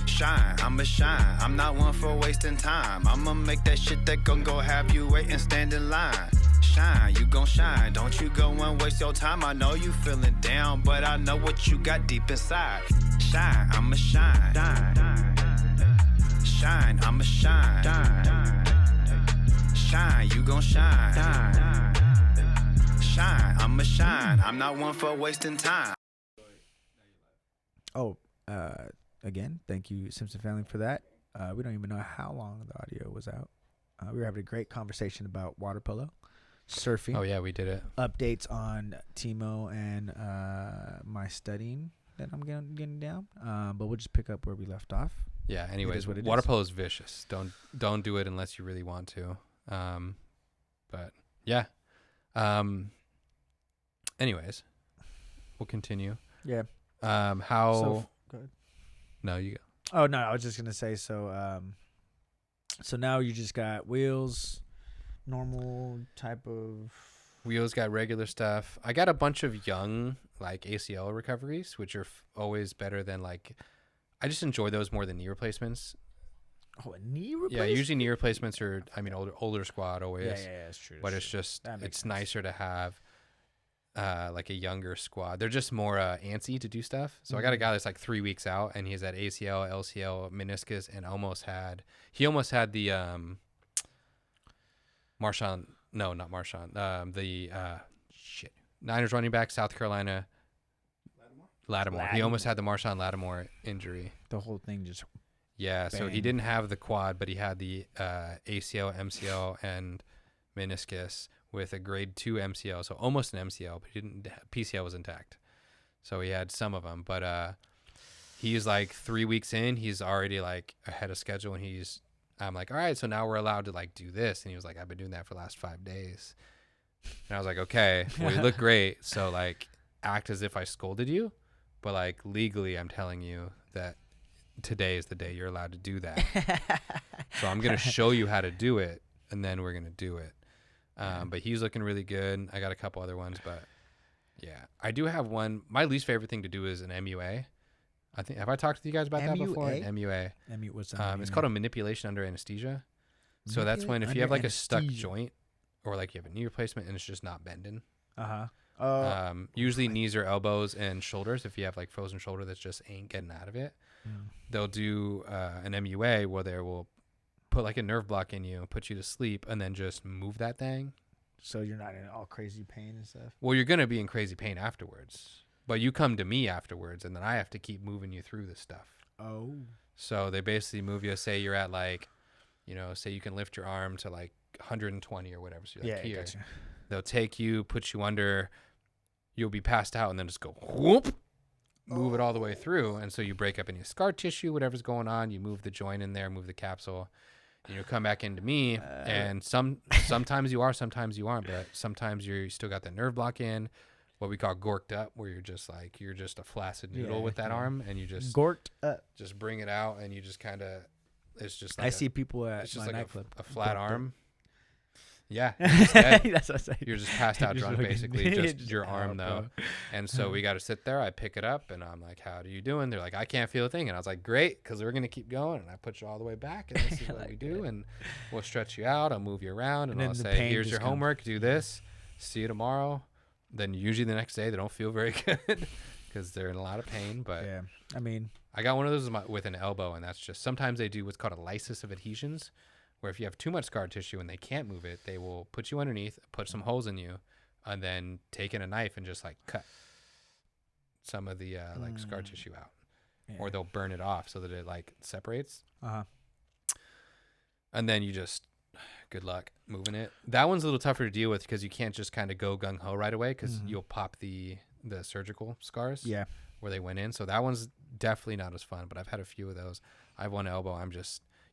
Shine, I'ma shine. I'm not one for wasting time. I'ma make that shit that gon' go have you wait and stand in line. Shine, you gon' shine. Don't you go and waste your time. I know you feeling down, but I know what you got deep inside. Shine, I'ma shine. Shine, I'ma shine. Shine, you gon' shine. Shine, I'ma shine. I'm not one for wasting time. Oh, again, thank you, Simpson family, for that. We don't even know how long the audio was out. We were having a great conversation about water polo, surfing. Oh, yeah, we did it. Updates on TMO and my studying that I'm getting down. But we'll just pick up where we left off. Yeah, anyways, what it water is. polo is vicious. Don't do it unless you really want to. But, yeah. Anyways, we'll continue. Yeah. How... Go ahead. No, you go. Oh, no, I was just going to say, so now you just got wheels, normal type of... Wheels got regular stuff. I got a bunch of young, like, ACL recoveries, which are always better than, like... I just enjoy those more than knee replacements. Oh, a knee replacement? Yeah, usually knee replacements are, I mean, older squad always. Yeah, that's true. But it's just, it's sense. nicer to have, like, a younger squad. They're just more antsy to do stuff. So I got a guy that's, like, 3 weeks out, and he's at ACL, LCL, meniscus, and he almost had the, Marshawn, no, not Marshawn, Niners running back, South Carolina, Lattimore. He almost had the Marshawn Lattimore injury. The whole thing just... Yeah, so he didn't have the quad, but he had the ACL, MCL, and meniscus with a grade 2 MCL, so almost an MCL, but he didn't. PCL was intact, so he had some of them. But he's like 3 weeks in, he's already like ahead of schedule, and I'm like, all right, so now we're allowed to like do this, and he was like, I've been doing that for the last 5 days, and I was like, okay, well, you look great, so like act as if I scolded you, but like legally, I'm telling you that today is the day you're allowed to do that. So I'm going to show you how to do it, and then we're going to do it. But he's looking really good. I got a couple other ones, but yeah, I do have one. My least favorite thing to do is an MUA. I think, have I talked to you guys about that before? An MUA. What's that? It's called a manipulation under anesthesia. So that's when, if you have like a stuck joint, or like you have a knee replacement and it's just not bending. Usually knees or elbows and shoulders. If you have like frozen shoulder that just ain't getting out of it, they'll do an MUA where they will put like a nerve block in you, put you to sleep, and then just move that thing. So you're not in all crazy pain and stuff? Well, you're going to be in crazy pain afterwards. But you come to me afterwards, and then I have to keep moving you through this stuff. Oh. So they basically move you. Say you're at like, say you can lift your arm to like 120 or whatever. So you're like, here. Gotcha. They'll take you, put you under, you'll be passed out, and then just go whoop, move it all the way through. And so you break up any scar tissue, whatever's going on. You move the joint in there, move the capsule, and you'll come back into me. And sometimes you are, sometimes you aren't. But sometimes you still got the nerve block in, what we call gorked up, where you're just a flaccid noodle with that arm, and you just gorked up, just bring it out, and you just kind of, it's just like I see people at it's just my like nightclub. a flat arm. Up. Yeah, that's what I'm saying. You're just passed out drunk, basically, just your arm, though. Bro. And so we got to sit there. I pick it up, and I'm like, how are you doing? They're like, I can't feel a thing. And I was like, great, because we're going to keep going. And I put you all the way back, and this is what we do. And we'll stretch you out. I'll move you around, and I'll say, here's your homework. Do this. See you tomorrow. Then usually the next day, they don't feel very good because they're in a lot of pain. But yeah, I mean, I got one of those with an elbow, and that's just, sometimes they do what's called a lysis of adhesions, where if you have too much scar tissue and they can't move it, they will put you underneath, put some holes in you, and then take in a knife and just like cut some of the like scar tissue out. Yeah. Or they'll burn it off so that it like separates. And then you just, good luck moving it. That one's a little tougher to deal with because you can't just kind of go gung-ho right away because you'll pop the surgical scars where they went in. So that one's definitely not as fun, but I've had a few of those. I have one elbow.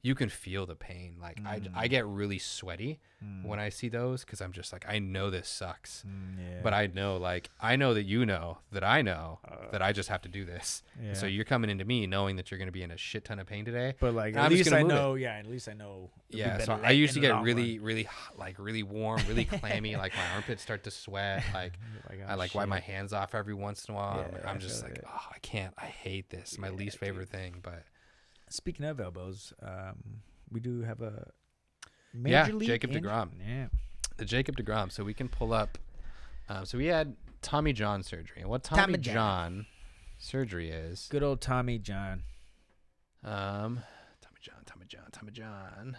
you can feel the pain. Like I get really sweaty when I see those because I'm just like, I know this sucks, but I know that I know that I just have to do this. Yeah. And so you're coming into me knowing that you're going to be in a shit ton of pain today. But like, and at least I know. It. Yeah, at least I know. Yeah. So I usually get really hot, like really warm, really clammy. Like my armpits start to sweat. Like I like wipe my hands off every once in a while. Yeah, I'm just like, oh, I can't. I hate this. My least favorite thing. But speaking of elbows, we do have a major league Jacob DeGrom. Yeah, the Jacob DeGrom. So we can pull up. So we had Tommy John surgery, and what Tommy John surgery is? Good old Tommy John. Tommy John.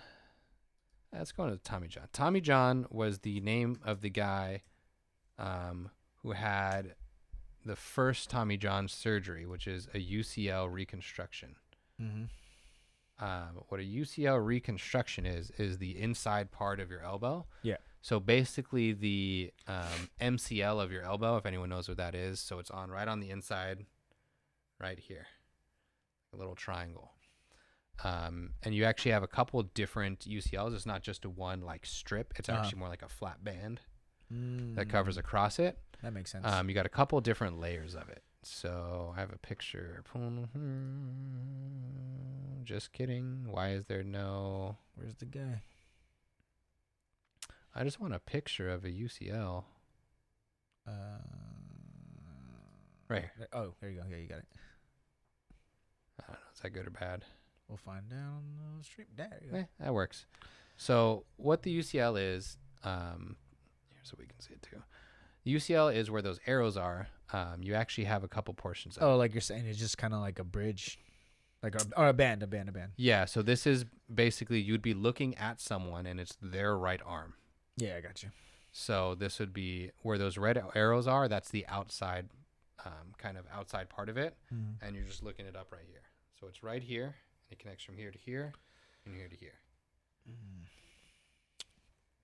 Let's go to Tommy John. Tommy John was the name of the guy who had the first Tommy John surgery, which is a UCL reconstruction. Mm-hmm. What a UCL reconstruction is the inside part of your elbow. Yeah. So basically the MCL of your elbow, if anyone knows what that is, so it's right on the inside, right here, a little triangle. And you actually have a couple different UCLs. It's not just a one like strip. It's actually more like a flat band that covers across it. That makes sense. You got a couple different layers of it. So I have a picture. Just kidding. Why is there no? Where's the guy? I just want a picture of a UCL. Right here. Oh, there you go. Yeah, you got it. I don't know. Is that good or bad? We'll find out on the stream. There you go. That works. So what the UCL is, here's so we can see it too. The UCL is where those arrows are. You actually have a couple portions of it. Like you're saying, it's just kind of like a bridge, like a band. Yeah. So this is basically you'd be looking at someone and it's their right arm. Yeah, I got you. So this would be where those red arrows are. That's the outside, kind of outside part of it. And you're just looking it up right here. So it's right here. It connects from here to here and here to here.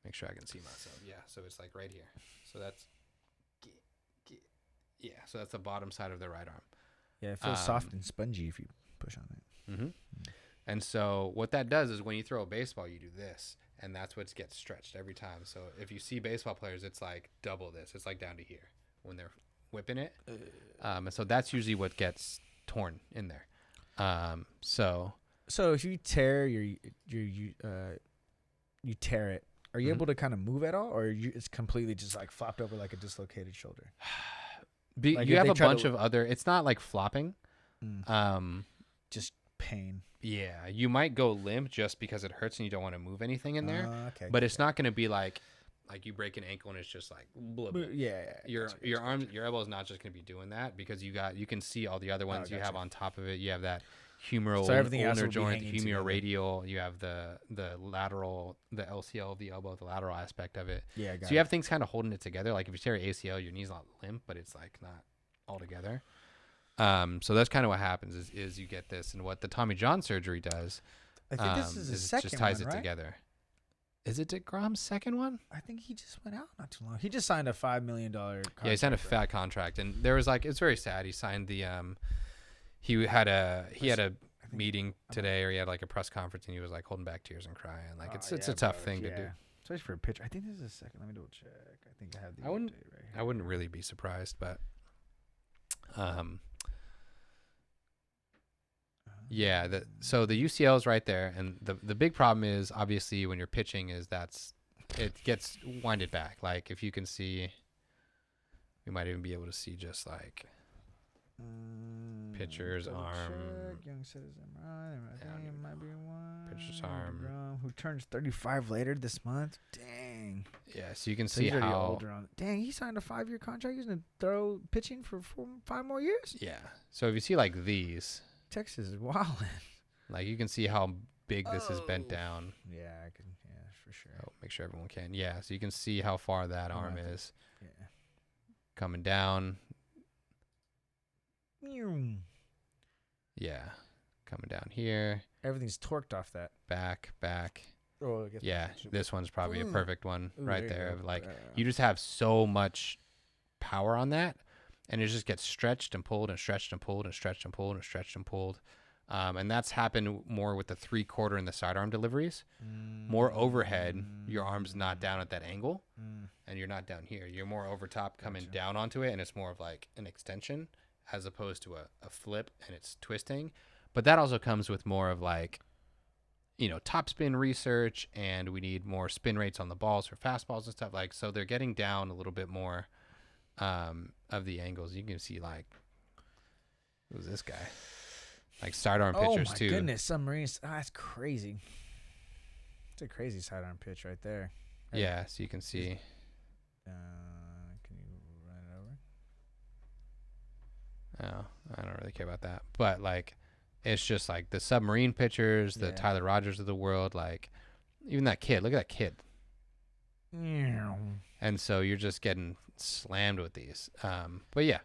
Make sure I can see myself. Yeah, so it's like right here. So that's, so that's the bottom side of the right arm. Yeah, it feels soft and spongy if you push on it. Mm-hmm. And so what that does is when you throw a baseball, you do this, and that's what gets stretched every time. So if you see baseball players, it's like double this. It's like down to here when they're whipping it. And so that's usually what gets torn in there. So if you tear you tear it, are you able to kind of move at all, or it's completely just like flopped over like a dislocated shoulder? Like you have a bunch of other. It's not like flopping. Just pain. Yeah, you might go limp just because it hurts and you don't want to move anything in there. Okay. But it's not going to be like you break an ankle and it's just like blah, blah. Yeah. Your arm, your elbow is not just going to be doing that because you can see all the other ones you have on top of it. You have that humeral ulnar joint, the humeroradial. You have the lateral, the LCL of the elbow, the lateral aspect of it. Yeah. So you have things kind of holding it together. Like if you tear your ACL, your knee's not limp, but it's like not all together. So that's kind of what happens is you get this, and what the Tommy John surgery does. I think this is the second just ties one, it right? together. Is it DeGrom's second one? I think he just went out not too long. He just signed a $5 million contract. Yeah, he signed a fat contract, and there was it's very sad. He signed the he had a meeting today, or he had like a press conference, and he was like holding back tears and crying. Like it's a tough thing to do. Especially for a pitcher. I think this is the second. Let me double check. I think I have the update right here. I wouldn't really be surprised, but yeah, so the UCL is right there, and the big problem is obviously when you're pitching is it gets winded back. Like if you can see, we might even be able to see just like pitcher's arm. Young citizen, right? It might be one. Pitcher's arm. DeGrom, who turns 35 later this month. Dang. Yeah, so you can see he's already how older dang, he signed a 5-year contract. He's gonna throw pitching for 5 more years. Yeah. So if you see like these. Texas is wilding. Like you can see how big this is bent down. Yeah, I can. Yeah, for sure. Oh, make sure everyone can. Yeah, so you can see how far that arm is. Yeah. Coming down. Yeah, coming down here. Everything's torqued off that. Back. Oh, I guess Yeah, this one's probably a perfect one right there. You Of like you just have so much power on that. And it just gets stretched and pulled and stretched and pulled and stretched and pulled and stretched and pulled. And that's happened more with the 3/4 and the sidearm deliveries. More overhead, your arm's not down at that angle, and you're not down here. You're more over top coming down onto it, and it's more of like an extension as opposed to a flip, and it's twisting. But that also comes with more of like, top spin research, and we need more spin rates on the balls for fastballs and stuff. Like, so they're getting down a little bit more of the angles. You can see like, who's this guy? Like sidearm pitchers too. Oh my goodness, submarines. Oh, that's crazy. It's a crazy sidearm pitch right there. Hey. Yeah, so you can see. Can you run it over? Oh, I don't really care about that. But like, it's just like the submarine pitchers, the Tyler Rogers of the world, like even that kid. Look at that kid. And so you're just getting slammed with these. But yeah.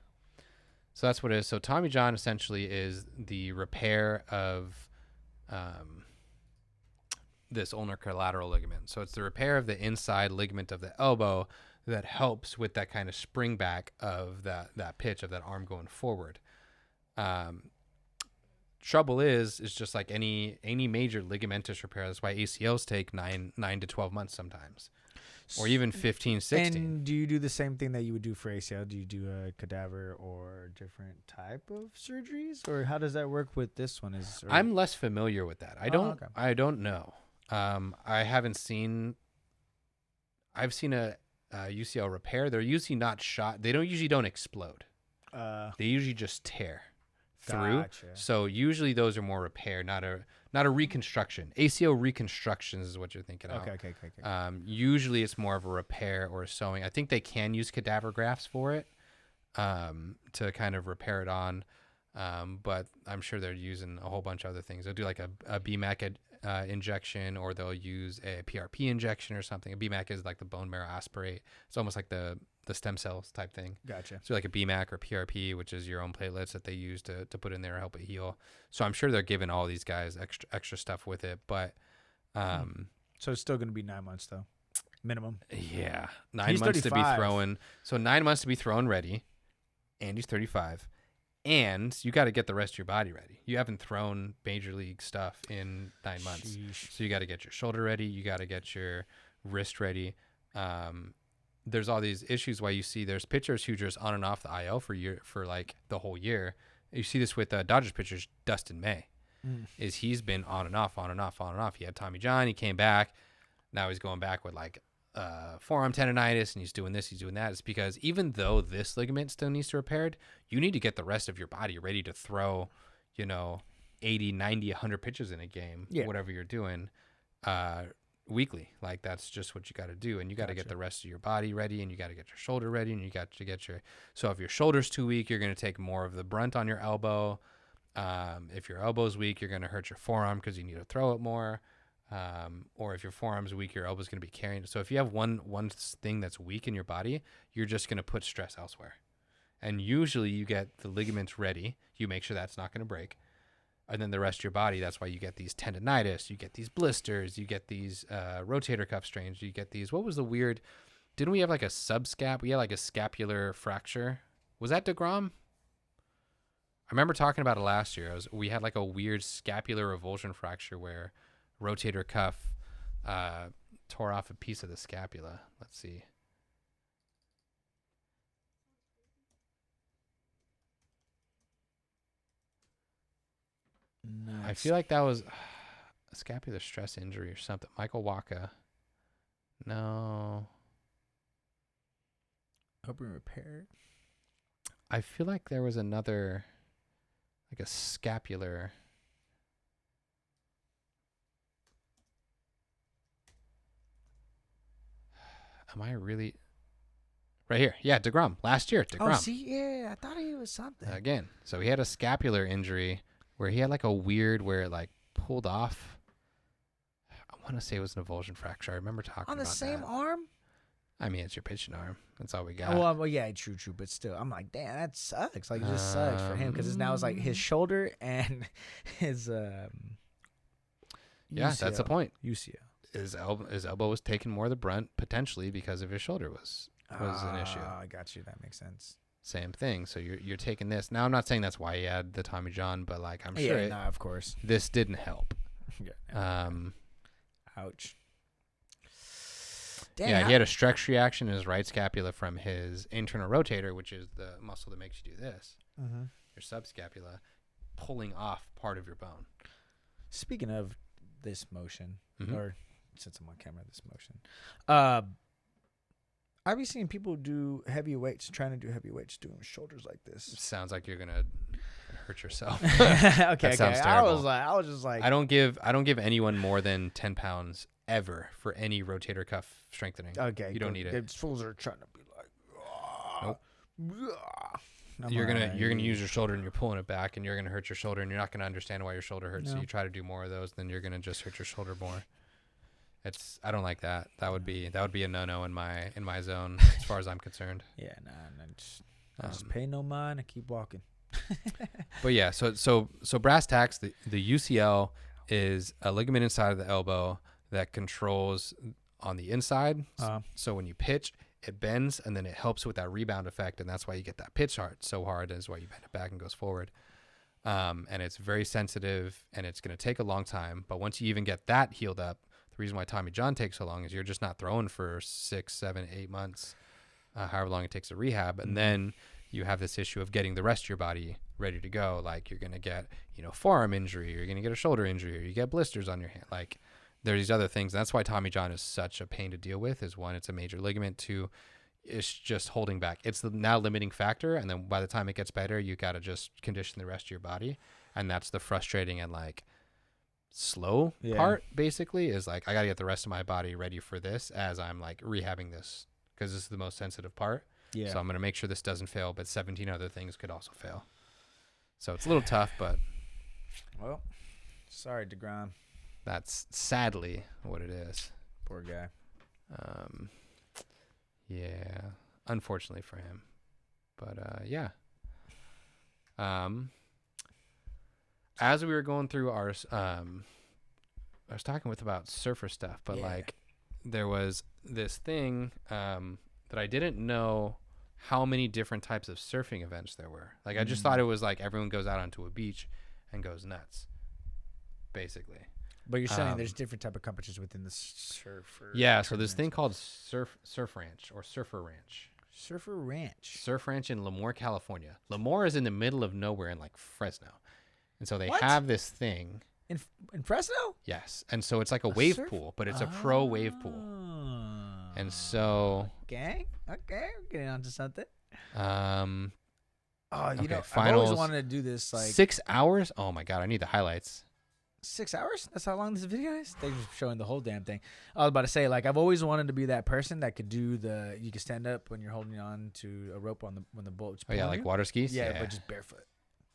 So that's what it is. So Tommy John essentially is the repair of this ulnar collateral ligament. So it's the repair of the inside ligament of the elbow that helps with that kind of spring back of that pitch of that arm going forward. Trouble is just like any major ligamentous repair. That's why ACLs take 9 to 12 months sometimes. Or even 15, 16. And do you do the same thing that you would do for ACL? Do you do a cadaver or different type of surgeries? Or how does that work with this one? I'm less familiar with that. I don't know. I haven't seen. I've seen a UCL repair. They're usually not shot. They usually don't explode. They usually just tear through. Gotcha. So usually those are more repair, not a reconstruction. ACL reconstructions is what you're thinking of. Okay. Usually it's more of a repair or a sewing. I think they can use cadaver grafts for it to kind of repair it on. But I'm sure they're using a whole bunch of other things. They'll do like a BMAC injection, or they'll use a PRP injection or something. A BMAC is like the bone marrow aspirate. It's almost like the stem cells type thing. Gotcha. So like a BMAC or PRP, which is your own platelets that they use to put in there to help it heal. So I'm sure they're giving all these guys extra stuff with it. But so it's still going to be 9 months though, minimum. Yeah, 9 He's months 35. to be thrown. So 9 months to be thrown ready, and he's 35. And you got to get the rest of your body ready. You haven't thrown major league stuff in 9 months. Sheesh. So you got to get your shoulder ready. You got to get your wrist ready. There's all these issues why you see there's pitchers who just on and off the IL for like the whole year. You see this with Dodgers pitchers, Dustin May. Is he's been on and off. He had Tommy John. He came back. Now he's going back with like forearm tendonitis, and he's doing this, he's doing that. It's because even though this ligament still needs to be repaired, you need to get the rest of your body ready to throw, 80, 90, 100 pitches in a game, whatever you're doing, weekly. Like that's just what you got to do. And you got to get the rest of your body ready, and you got to get your shoulder ready, and you got to get so if your shoulder's too weak, you're going to take more of the brunt on your elbow. If your elbow's weak, you're going to hurt your forearm because you need to throw it more. Or if your forearm's weak, your elbow's going to be carrying it. So if you have one thing that's weak in your body, you're just going to put stress elsewhere. And usually you get the ligaments ready. You make sure that's not going to break. And then the rest of your body, that's why you get these tendonitis, you get these blisters, you get these rotator cuff strains, you get these, what was the weird, didn't we have like a subscap? We had like a scapular fracture. Was that DeGrom? I remember talking about it last year. We had like a weird scapular avulsion fracture where rotator cuff tore off a piece of the scapula. Let's see. Nice. I feel like that was a scapular stress injury or something. Michael Waka. No. Open repair. I feel like there was another, like a scapular. Am I really? Right here. Yeah, DeGrom. Last year, DeGrom. Oh, see, yeah, I thought he was something. Again. So he had a scapular injury where he had like a weird, where it like pulled off. I want to say it was an avulsion fracture. I remember talking about on the same that. arm? I mean, it's your pitching arm. That's all we got. Oh, well, yeah, true. But still, I'm like, damn, that sucks. Like, it just sucks for him because now it's like his shoulder and his yeah, UCL. that's the point. UCL. His elbow was taking more of the brunt potentially because of his shoulder was an issue. I got you. That makes sense. same thing. So you're taking this. Now I'm not saying that's why he had the Tommy John, but like I'm sure of course. this didn't help. Ouch. Damn, he had a stretch reaction in his right scapula from his internal rotator, which is the muscle that makes you do this. Mm-hmm. Your subscapula, pulling off part of your bone. Speaking of this motion, or since I'm on camera, this motion, I've been seeing people do heavy weights, trying to do heavy weights, doing shoulders like this. It sounds like you're gonna hurt yourself. Okay. Sounds terrible. I was just like, I don't give anyone more than 10 pounds ever for any rotator cuff strengthening. okay, you don't need it. The fools are trying to be like, nope. You're gonna use your shoulder and you're pulling it back and you're gonna hurt your shoulder and you're not gonna understand why your shoulder hurts. No. So you try to do more of those, then you're gonna just hurt your shoulder more. I don't like that. That would be a no-no in my zone as far as I'm concerned. Yeah, I just pay no mind and keep walking. But yeah, so brass tacks, the UCL is a ligament inside of the elbow that controls on the inside. So when you pitch, it bends and then it helps with that rebound effect, and that's why you get that pitch so hard, and is why you bend it back and goes forward. And it's very sensitive, and it's going to take a long time. But once you even get that healed up, the reason why Tommy John takes so long is you're just not throwing for 6, 7, 8 months, however long it takes to rehab, and then you have this issue of getting the rest of your body ready to go. Like you're going to get, forearm injury, or you're going to get a shoulder injury, or you get blisters on your hand. Like there's these other things. That's why Tommy John is such a pain to deal with. Is one, it's a major ligament. Two, it's just holding back. It's the now limiting factor. And then by the time it gets better, you got to just condition the rest of your body. And that's the frustrating and like slow part, basically, is like, I got to get the rest of my body ready for this as I'm like rehabbing this, because this is the most sensitive part. Yeah. So I'm going to make sure this doesn't fail, but 17 other things could also fail. So it's a little tough, but. Well, sorry, DeGrom. That's sadly what it is. Poor guy. Yeah, unfortunately for him. But yeah. As we were going through our, I was talking about surfer stuff, but like there was this thing that I didn't know how many different types of surfing events there were. Like I just thought it was like everyone goes out onto a beach and goes nuts, basically. But you're saying there's different type of competitions within the surfer. Yeah, so this thing called Surf Ranch or Surfer Ranch. Surfer Ranch. Surf Ranch in Lemoore, California. Lemoore is in the middle of nowhere in like Fresno. And so they have this thing. In Fresno? Yes. And so it's like a wave pool, but it's a pro wave pool. And so. Okay, we're getting onto something. Finals, I've always wanted to do this like 6 hours. Oh my God, I need the highlights. 6 hours? That's how long this video is? They're just showing the whole damn thing. I was about to say, like, I've always wanted to be that person that could do you can stand up when you're holding on to a rope when the boat's pulling like water skis? Yeah, but just barefoot.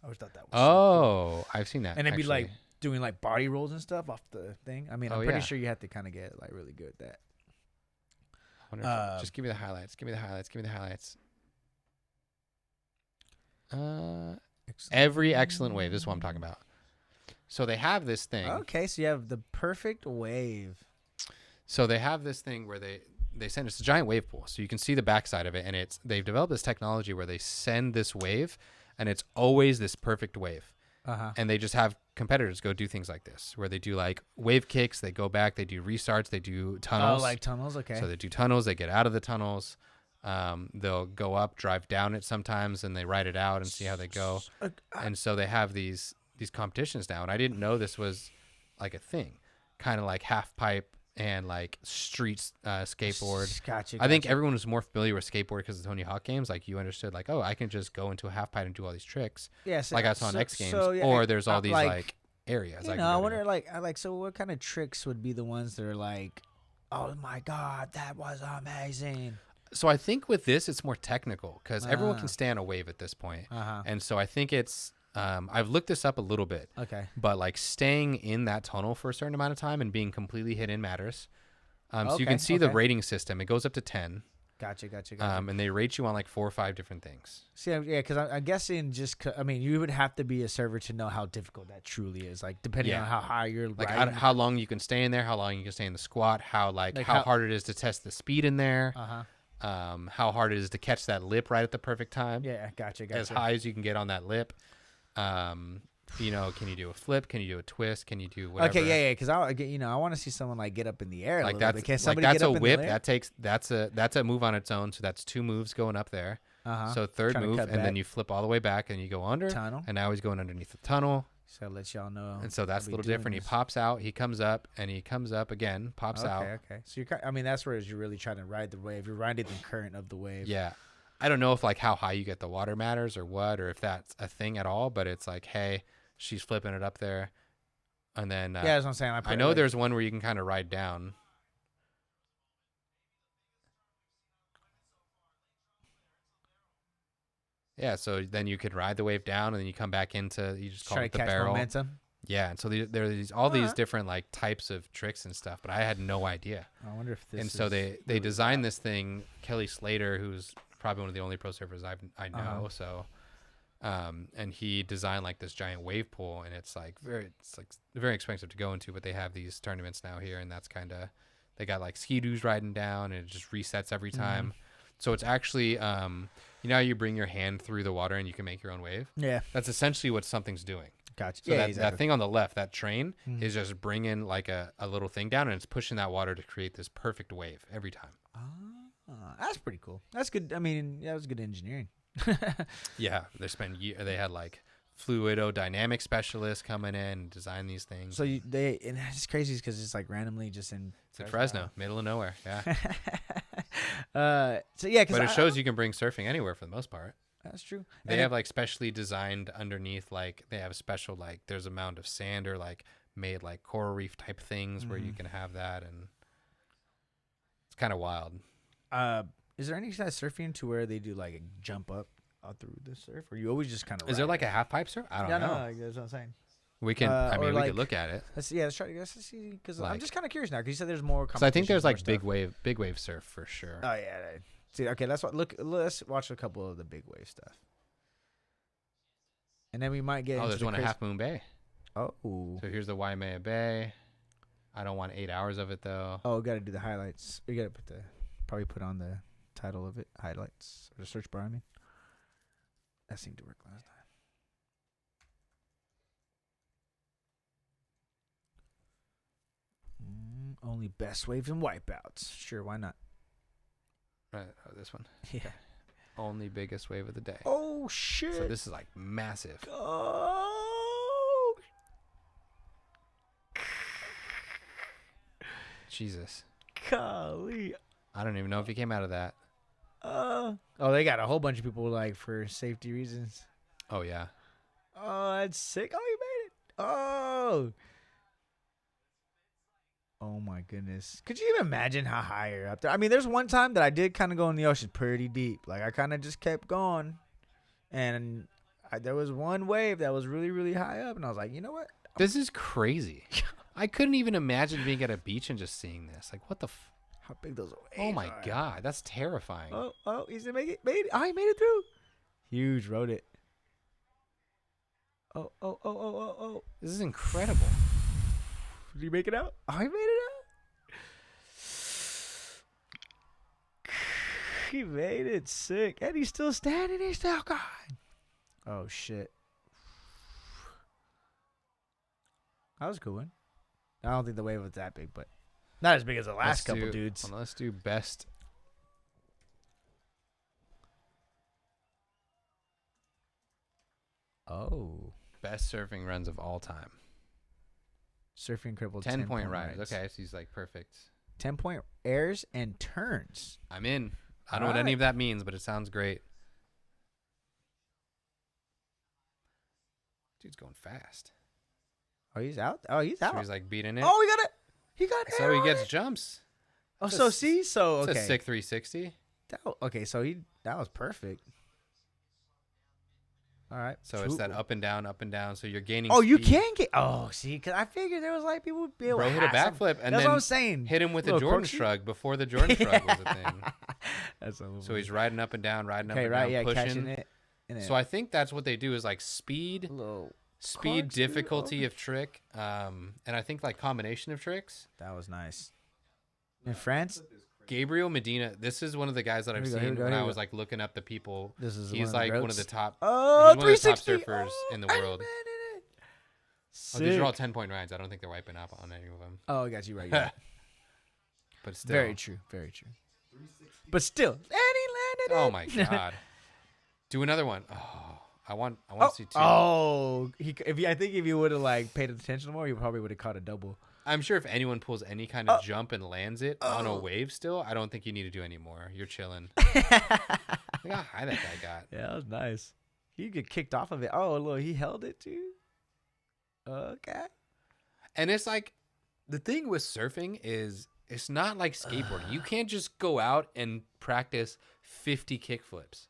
I always thought that was so cool. I've seen that. And it'd be like doing like body rolls and stuff off the thing. I mean, I'm pretty sure you have to kind of get like really good at that. I wonder just give me the highlights. Every excellent wave. This is what I'm talking about. So they have this thing. Okay, so you have the perfect wave. So they have this thing where they send it's a giant wave pool. So you can see the backside of it, and they've developed this technology where they send this wave, and it's always this perfect wave. And they just have competitors go do things like this, where they do like wave kicks, they go back, they do restarts, they do tunnels. Oh, like tunnels, okay. So they do tunnels, they get out of the tunnels. They'll go up, drive down it sometimes, and they ride it out and see how they go. And so they have these competitions now, and I didn't know this was like a thing, kind of like half pipe and like street skateboard. Gotcha. I think everyone was more familiar with skateboard because of the Tony Hawk games. Like you understood, like, oh, I can just go into a half pipe and do all these tricks. Yeah, so, like I saw on X Games, yeah, or there's all these like areas. I wonder, so what kind of tricks would be the ones that are like, oh my God, that was amazing. So I think with this, it's more technical because everyone can stay on a wave at this point. And so I think it's. I've looked this up a little bit. Okay. But like staying in that tunnel for a certain amount of time and being completely hidden matters. So you can see the rating system. It goes up to 10. Gotcha. And they rate you on like 4 or 5 different things. See, yeah, because I'm guessing you would have to be a server to know how difficult that truly is. Like depending on how high you're like how long you can stay in there, how long you can stay in the squat, how hard it is to test the speed in there. how hard it is to catch that lip right at the perfect time. Yeah, gotcha. As high as you can get on that lip. You know, can you do a flip? Can you do a twist? Can you do whatever? Okay, yeah. Because I want to see someone like get up in the air. Like a little that's bit. Can like somebody that's get a up in whip. the air? That's a move on its own. So that's 2 moves going up there. So third Trying to move, cut and then back. you flip all the way back and you go under. Tunnel. And now he's going underneath the tunnel. So let y'all know. And so that's I'll a be little doing different. this. He pops out. He comes up and he comes up again. Pops out. Okay. So that's where you're really trying to ride the wave. You're riding the current of the wave. Yeah. I don't know if like how high you get the water matters or what, or if that's a thing at all, but it's like, hey, she's flipping it up there. And then Yeah, that's what I'm saying. I know there's one where you can kind of ride down. Yeah, so then you could ride the wave down, and then you come back into, you just call try it to the catch barrel. momentum. Yeah, and so there are these these different like types of tricks and stuff, but I had no idea. I wonder if this. And so they designed this thing. Kelly Slater, who's probably one of the only pro surfers I know, so and he designed like this giant wave pool, and it's very expensive to go into, but they have these tournaments now here, and that's kind of, they got like ski-doos riding down, and it just resets every time. So it's actually you know how you bring your hand through the water and you can make your own wave? Yeah. That's essentially what something's doing. Gotcha. So that thing on the left, that train, is just bringing like a little thing down, and it's pushing that water to create this perfect wave every time. That's pretty cool. That's good. I mean, that was good engineering. Yeah, they had like fluidodynamic specialists coming in and design these things. So and it's crazy because it's like randomly just in. It's in Fresno, middle of nowhere. Yeah. So yeah, But it shows you can bring surfing anywhere for the most part. That's true. They have like specially designed underneath, like they have a special, like there's a mound of sand or like made like coral reef type things where you can have that, and it's kind of wild. Is there any kind of surfing to where they do like a jump up through the surf, or you always just kind of? Is there like a half pipe surf? I don't know. No, that's what I'm saying. We can. I mean, we like, could look at it. Let's see, because I'm Like- just kind of curious now. Because you said there's more. So I think there's like competitions, big wave surf for sure. more stuff. Oh yeah. See, okay, let's watch a couple of the big wave stuff, and then we might get. Oh, into there's the one at Half Moon Bay. Oh. So here's the Waimea Bay. I don't want 8 hours of it though. Oh, we got to do the highlights. We got to probably put on the title of it, highlights, or the search bar. I mean, that seemed to work last time. Only best waves and wipeouts. Sure, why not? Right, this one. Yeah. Only biggest wave of the day. Oh shit! So this is like massive. Oh. Jesus. Golly. I don't even know if he came out of that. Oh, they got a whole bunch of people like for safety reasons. Oh yeah. Oh, that's sick. Oh, you made it. Oh. Oh my goodness. Could you even imagine how high you're up there? I mean, there's one time that I did kind of go in the ocean pretty deep. Like I kind of just kept going. And there was one wave that was really, really high up. And I was like, you know what? This is crazy. I couldn't even imagine being at a beach and just seeing this. Like, what the How big those waves Oh my are. God. That's terrifying. Oh, he's gonna make it. Made it. Oh, he made it through. Huge, rode it. Oh. This is incredible. Did he make it out? Oh, he made it out. He made it. Sick. And he's still standing. He's still going. Oh, shit. That was a cool one. I don't think the wave was that big, but not as big as the last couple dudes. Well, let's do best. Oh. Best surfing runs of all time. Surfing crippled 10-point rides. Okay, so he's like perfect. 10-point airs and turns. I'm in. I don't know what any of that means, but it sounds great. Dude's going fast. Oh, he's out. Oh, he's out. So he's like beating it. Oh, he got it. He got it. So he gets jumps. Oh, It's so a- see, so It's okay. a sick 360. Okay, so that was perfect. All right. So it's that up and down. So you're gaining. Oh, you speed. can get. Oh, see, because I figured there was like people would be able Bro to hit a have some- backflip and That's then what I'm saying. hit him with a Little Jordan corkscrew? shrug before the Jordan shrug was a thing. That's a little So he's riding up and down, okay, right? Yeah, pushing. catching it. And So I think that's what they do is like speed, little speed, corkscrew difficulty over. of trick, and I think like combination of tricks. That was nice. In France, Gabriel Medina. This is one of the guys that I've seen when I was like looking up the people. This is he's like one of the top. Oh, he's one of the top 360. surfers in the world. Oh, these are all 10-point rides. I don't think they're wiping up on any of them. Oh, I got you right. Yeah. But still, Very true. Very true. But still, and he landed it. Oh my god! Do another one. Oh, I want to see two. Oh, I think if you would have like paid attention more, you probably would have caught a double. I'm sure if anyone pulls any kind of jump and lands it on a wave still, I don't think you need to do any more. You're chilling. Look how high that guy got. Yeah, that was nice. He get kicked off of it. Oh, look, he held it too. Okay. And it's like, the thing with surfing is it's not like skateboarding. You can't just go out and practice 50 kickflips.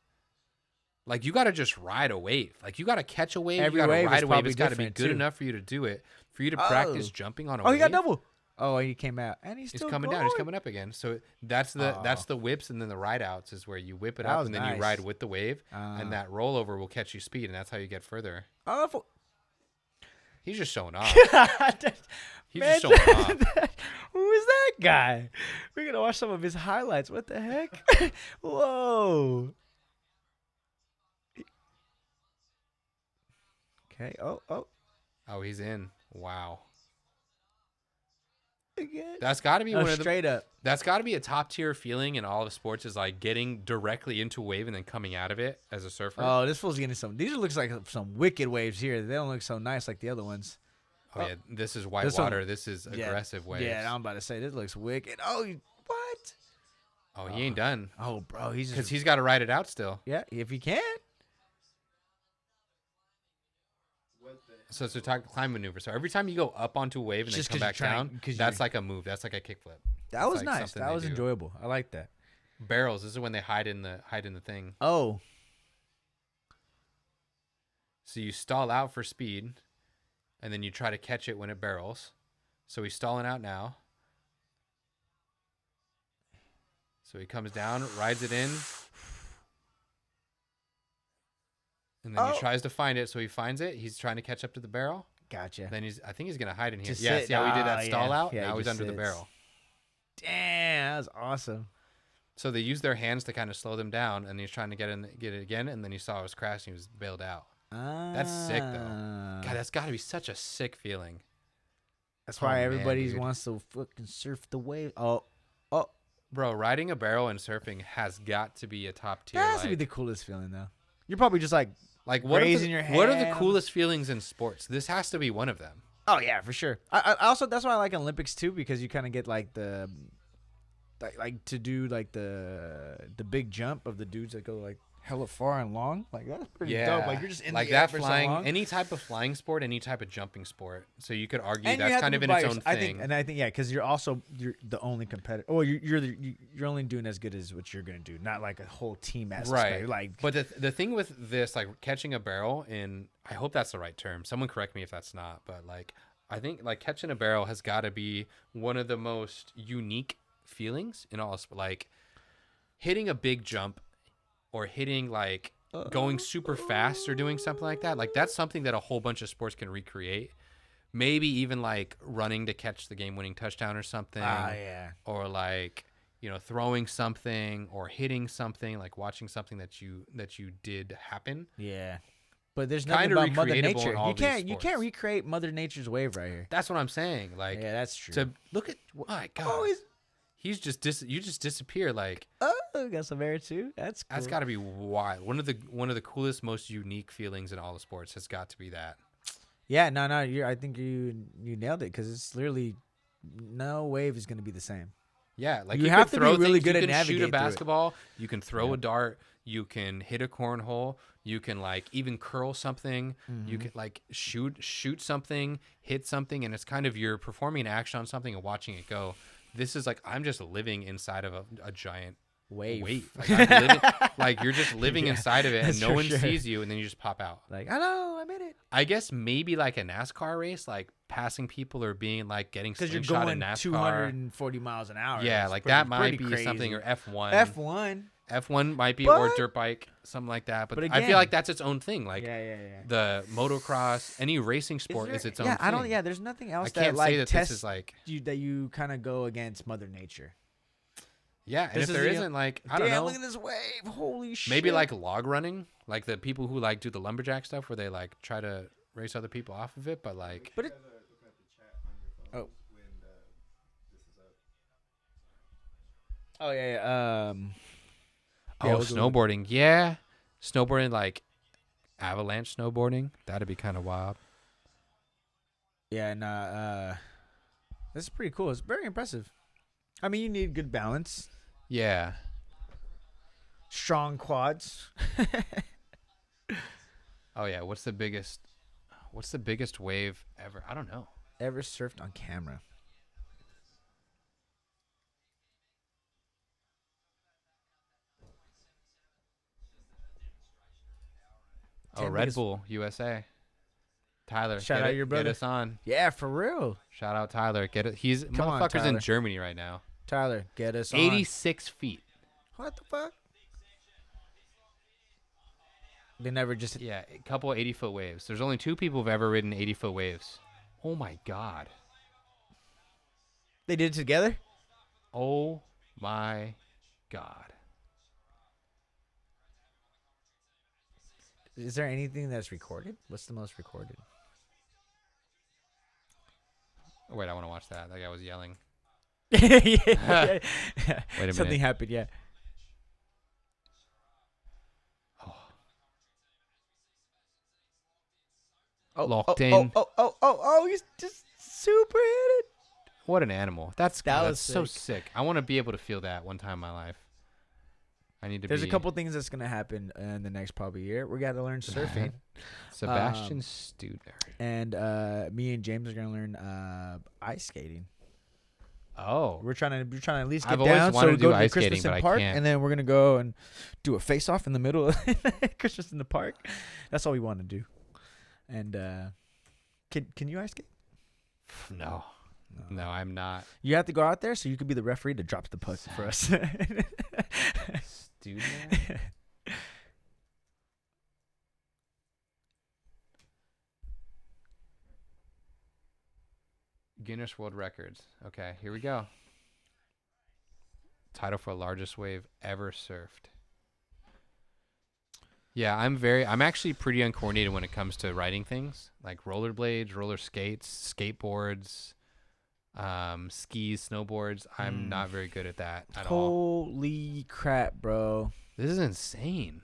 Like, you got to just ride a wave. Like, you got to catch a wave. Every you got to wave ride is a wave. probably It's got to be different, good too. enough for you to do it. For you to practice jumping on a wave. Oh, he got double. Oh, he came out. And he's still coming going. down. He's coming up again. So that's the whips, and then the ride outs is where you whip it up and then you ride with the wave, and that rollover will catch you speed, and that's how you get further. Oh, He's just showing off. He's Man, just showing off. Who is that guy? We're gonna watch some of his highlights. What the heck? Whoa. Okay. Oh. Oh, he's in. Wow. Again. That's got to be one of the straight up. That's got to be a top tier feeling in all of sports, is like getting directly into a wave and then coming out of it as a surfer. Oh, this fool's getting some. These looks like some wicked waves here. They don't look so nice like the other ones. Oh, yeah, this is white This water. one- This is aggressive waves. Yeah, I'm about to say this looks wicked. Oh, what? Oh, he ain't done Oh, bro, he's because just he's got to ride it out still. yeah. If he can. So it's a climb maneuver. So every time you go up onto a wave and Just then 'cause come back you're trying- down, 'cause that's you're- like a move. That's like a kickflip. That was like nice. something That they was do. enjoyable. I like that. Barrels. This is when they hide in the thing. Oh, So you stall out for speed, and then you try to catch it when it barrels. So he's stalling out now. So he comes down, rides it in, and then he tries to find it. So he finds it. He's trying to catch up to the barrel. gotcha. Then I think he's gonna hide in here. Just Yeah, sit. see how he did that Ah, stall yeah. out? Yeah, Now he he's just under the sits. barrel. Damn, that was awesome. So they use their hands to kind of slow them down, and he's trying to get it again, and then he saw it was crashing. He was bailed out. That's sick, though. God, that's got to be such a sick feeling. That's why man, everybody dude. wants to fucking surf the wave. Oh, Bro, riding a barrel and surfing has got to be a top tier. that has to be the coolest feeling though. You're probably just like what raising your what are the hand. coolest feelings in sports? This has to be one of them. oh yeah, for sure. I also that's why I like Olympics too, because you kind of get like the like to do like the big jump of the dudes that go like hella far and long. Like that's pretty dope. Like you're just in like the air that for flying, so long. any type of flying sport, any type of jumping sport. So you could argue And you that's have kind to of be in its biased. own I thing. think yeah, because you're the only competitor. Or you're only doing as good as what you're gonna do, not like a whole team aspect. Right. Like, But the thing with this, like catching a barrel, in I hope that's the right term. Someone correct me if that's not. But like I think like catching a barrel has got to be one of the most unique feelings in all. Like hitting a big jump, or hitting like going super fast, or doing something like that. Like that's something that a whole bunch of sports can recreate. Maybe even like running to catch the game-winning touchdown or something. yeah. Or like, throwing something or hitting something, like watching something that you did happen. Yeah. But there's nothing Kinda about Mother recreatable in Nature. all You these can't sports. recreate Mother Nature's wave right here. That's what I'm saying. Like, Yeah, that's true. to look at, my God, Oh, he's just you just disappear. Like, we got some air too. That's cool. that's got to be wild. One of the coolest, most unique feelings in all the sports has got to be that. Yeah, no. I think you nailed it, because it's literally no wave is going to be the same. Yeah, like You you have can to be throw really things, good you at can shoot navigate a through it. basketball, you can throw a dart, you can hit a cornhole, you can like even curl something, you can like shoot something, hit something, and it's kind of you're performing an action on something and watching it go. This is like I'm just living inside of a giant Wave. Like, I'm living, like you're just living inside of it, and that's no for one sure. sees you, and then you just pop out. Like, hello, I'm in it. I guess maybe like a NASCAR race, like passing people or being like getting Because you're slingshot going in NASCAR. 240 miles an hour. Yeah, It's like pretty- that might pretty be crazy. something, or F1. F1. F1 might be, or But- dirt bike, something like that. But, But I again- feel like that's its own thing. Like Yeah. the motocross, any racing sport is its own thing. I don't. Yeah, there's nothing else I can't that like say that tests this is like. you that you kind of go against Mother Nature. Yeah, and This if is there the- isn't, like, I don't Damn, know, look at this wave. Holy shit. maybe like log running, like the people who like do the lumberjack stuff where they like try to race other people off of it, but like, But it, oh. Oh yeah, yeah. oh, we'll go snowboarding, yeah, snowboarding, like avalanche snowboarding, that'd be kind of wild. Yeah, and this is pretty cool. It's very impressive. I mean, you need good balance, Yeah. strong quads. Oh yeah. What's the biggest wave ever? I don't know. Ever surfed on camera? Oh, 10 Red biggest- Bull USA. Tyler, Shout get out it- your brother. Get us on. Yeah, for real. Shout out Tyler. Get it. He's Come on, motherfucker's in Tyler. Germany right now. Tyler, get us on. 86 feet. What the fuck? They never just. Yeah, a couple 80-foot waves. There's only 2 people who've ever ridden 80-foot waves. Oh my god. They did it together? Oh my god. Is there anything that's recorded? What's the most recorded? Oh, wait, I want to watch that. That guy was yelling. yeah. Wait a Something minute. happened, yeah. Oh, Locked oh, in. Oh, he's just super hit it. What an animal. That's was so sick. sick. I want to be able to feel that one time in my life. I need to There's be a couple things that's going to happen in the next probably year. We got to learn surfing. Sebastian Studner. And me and James are going to learn ice skating. Oh. We're trying to at least get I've always down so wanted we to go do to the ice skating, Christmas but I in Park, can't. and then we're going to go and do a face-off in the middle of Christmas in the Park. That's all we want to do. And can you ice skate? No. No, I'm not. You have to go out there so you could be the referee that drops the puck for us. Studner? Guinness World Records. Okay, here we go. Title for largest wave ever surfed. Yeah, I'm actually pretty uncoordinated when it comes to riding things like rollerblades, roller skates, skateboards, skis, snowboards. I'm not very good at that at all. Holy crap, bro. This is insane.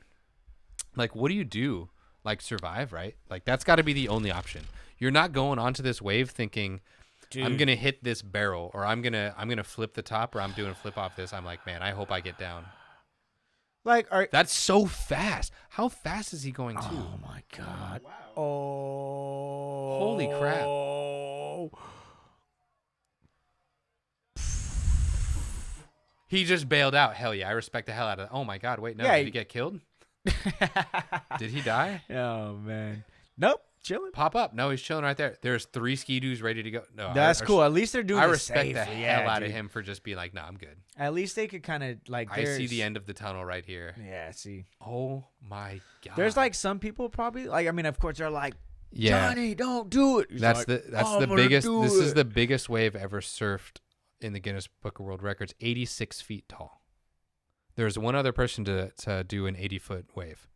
Like, what do you do? Like, survive, right? Like, that's got to be the only option. You're not going onto this wave thinking, I'm gonna hit this barrel, or I'm gonna flip the top, or I'm doing a flip off this. I'm like, man, I hope I get down. Like, That's so fast. How fast is he going to? oh my god. Oh. Holy crap. He just bailed out. Hell yeah, I respect the hell out of it. Oh my god, wait, no, Yeah, did he get killed? Did he die? Oh man. Nope. Chilling. Pop up. No, he's chilling right there. There's 3 ski-doos ready to go. No, That's cool. At least they're doing I it respect the safely. hell Yeah, out of dude. him for just being like, no, I'm good. At least they could kind of like. I see the end of the tunnel right here. Yeah. See. Oh my god. There's like some people probably like. I mean, of course, they're like, yeah. Johnny, don't do it. He's That's like, the "I'm gonna biggest. do This is it." the biggest wave ever surfed in the Guinness Book of World Records. 86 feet tall. There's one other person to do an 80-foot wave.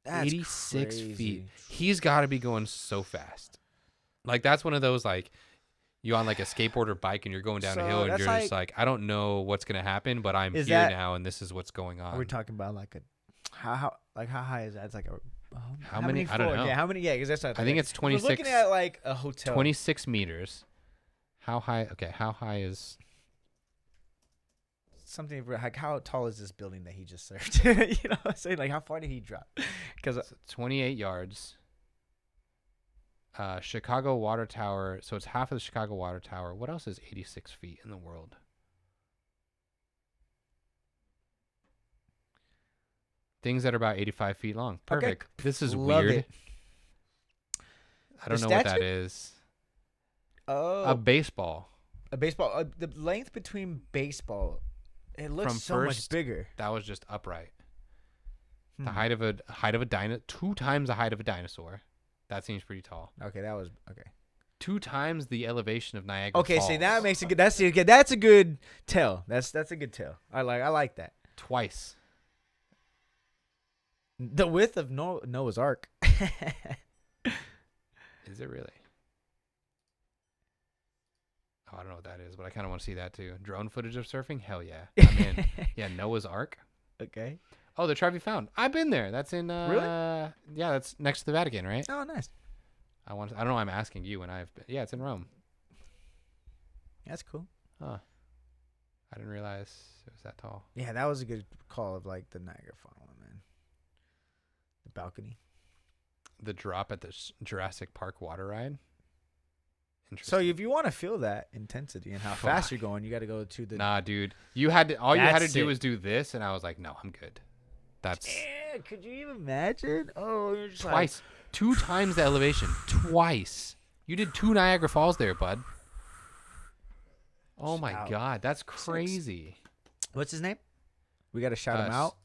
That's 86 crazy. feet. He's got to be going so fast. Like, that's one of those, like, you on like a skateboard or bike and you're going down So a hill and that's you're just like, I don't know what's gonna happen, but I'm Is here that- now and this is what's going on. Are we talking about like a how high is that? It's like a How many? I don't floors? know. Yeah, how many? Yeah, because that's. I think it's We're 26. looking at like a hotel. 26 meters. How high? Okay, how high is? Something like how tall is this building that he just served? You know what I'm saying? Like how far did he drop? Because 28 yards. Chicago Water Tower. So it's half of the Chicago Water Tower. What else is 86 feet in the world? Things that are about 85 feet long. Okay. Perfect. This is Love weird. it. I don't The know what that statue? is. oh, A baseball. a baseball. The length between baseball, it looks From so much first- bigger. That was just upright. The Hmm. height of a 2 times the height of a dinosaur. That seems pretty tall. Okay, that was okay. 2 times the elevation of Niagara Okay, Falls. see that makes it good. That's a good tell. That's a good tell. I like that. Twice. The width of Noah's Ark. Is it really? Oh, I don't know what that is, but I kind of want to see that too. Drone footage of surfing? Hell yeah. I'm in. Yeah, Noah's Ark. Okay. Oh, the Trevi Fountain. I've been there. That's in Really? Yeah, that's next to the Vatican, right? Oh, nice. I don't know why I'm asking you when I've been. Yeah, it's in Rome. That's cool. Huh. I didn't realize it was that tall. Yeah, that was a good call of like the Niagara Falls, man. The balcony. The drop at the Jurassic Park water ride. Interesting. So if you want to feel that intensity and how fast Fuck. you're going, you got to go to the. Nah, dude. You had to. All you had to That's do sick. was do this, and I was like, no, I'm good. That's Yeah, could you even imagine? Oh, you're just twice. 2 times the elevation. Twice. You did 2 Niagara Falls there, bud. Oh my Out. God, that's crazy. What's his name? We got to shout him Uh, out.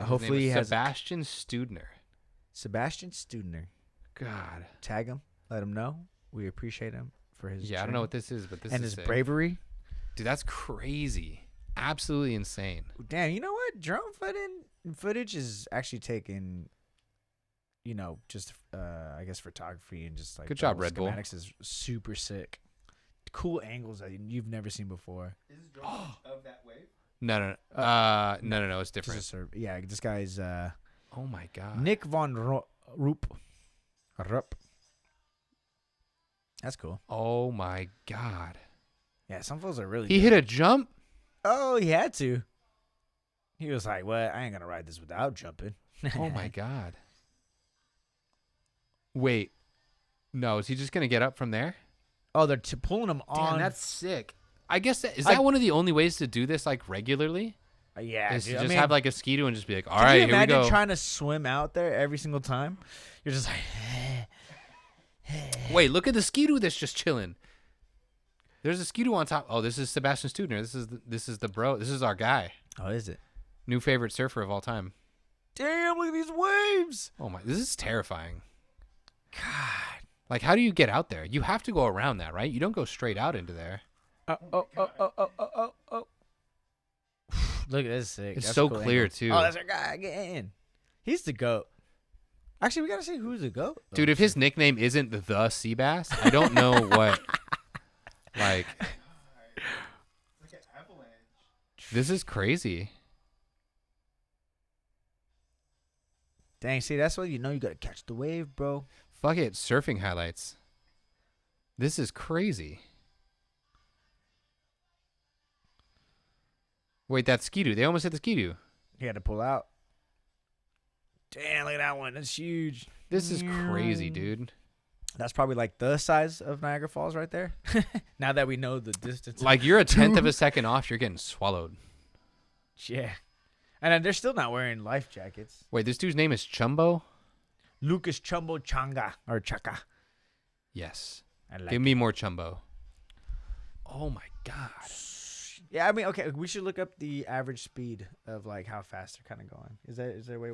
His Hopefully name he is has Sebastian Studner. Sebastian Studner. God. Tag him. Let him know. We appreciate him for his Yeah, I don't know what this is, but this and is his sick. bravery. Dude, that's crazy. Absolutely insane. Damn, you know what? Drone footage is actually taken. Just I guess photography and just like Good job, the Red Bull. schematics is super sick. Cool angles that you've never seen before. Is this drone of that wave? No. No, it's This different. is yeah, this guy's Oh my God. Nick von Rupp. That's cool. Oh my God. Yeah, some folks are really. He hit a jump? Oh, he had to. He was like, "What? I ain't gonna ride this without jumping." Oh my God. Wait. No, is he just going to get up from there? Oh, they're pulling him on. Damn, that's sick. I guess is that one of the only ways to do this like regularly? Yeah, Is to dude, just I mean, have like a Ski-Doo and just be like, all could right, you here we imagine go. trying to swim out there every single time? You're just like, Wait, look at the Ski-Doo that's just chilling. There's a Ski-Doo on top. Oh, this is Sebastian Studner. This is the bro. This is our guy. oh, is it? New favorite surfer of all time. Damn, look at these waves. Oh my, this is terrifying. God. Like, how do you get out there? You have to go around that, right? You don't go straight out into there. Oh. Look at this sick. It's That's so a cool clear, angle. too. Oh, that's our guy. Get in. He's the GOAT. Actually, we got to see who's the GOAT. Dude, if his nickname isn't the Seabass, I don't know what. Like, Look at avalanche. this is crazy. Dang, see, that's what you know. You got to catch the wave, bro. Fuck it, surfing highlights. This is crazy. Wait, that's Ski-Doo. They almost hit the Ski-Doo. He had to pull out. Damn, look at that one. That's huge. This is crazy, dude. That's probably like the size of Niagara Falls right there. Now that we know the distance. Like, you're a tenth of a second off, you're getting swallowed. Yeah. And then they're still not wearing life jackets. Wait, this dude's name is Chumbo? Lucas Chumbo Changa. Or Chaka. Yes. I like Give me more Chumbo. Oh my God. Yeah, I mean, okay, we should look up the average speed of like how fast they're kind of going. Is there a way?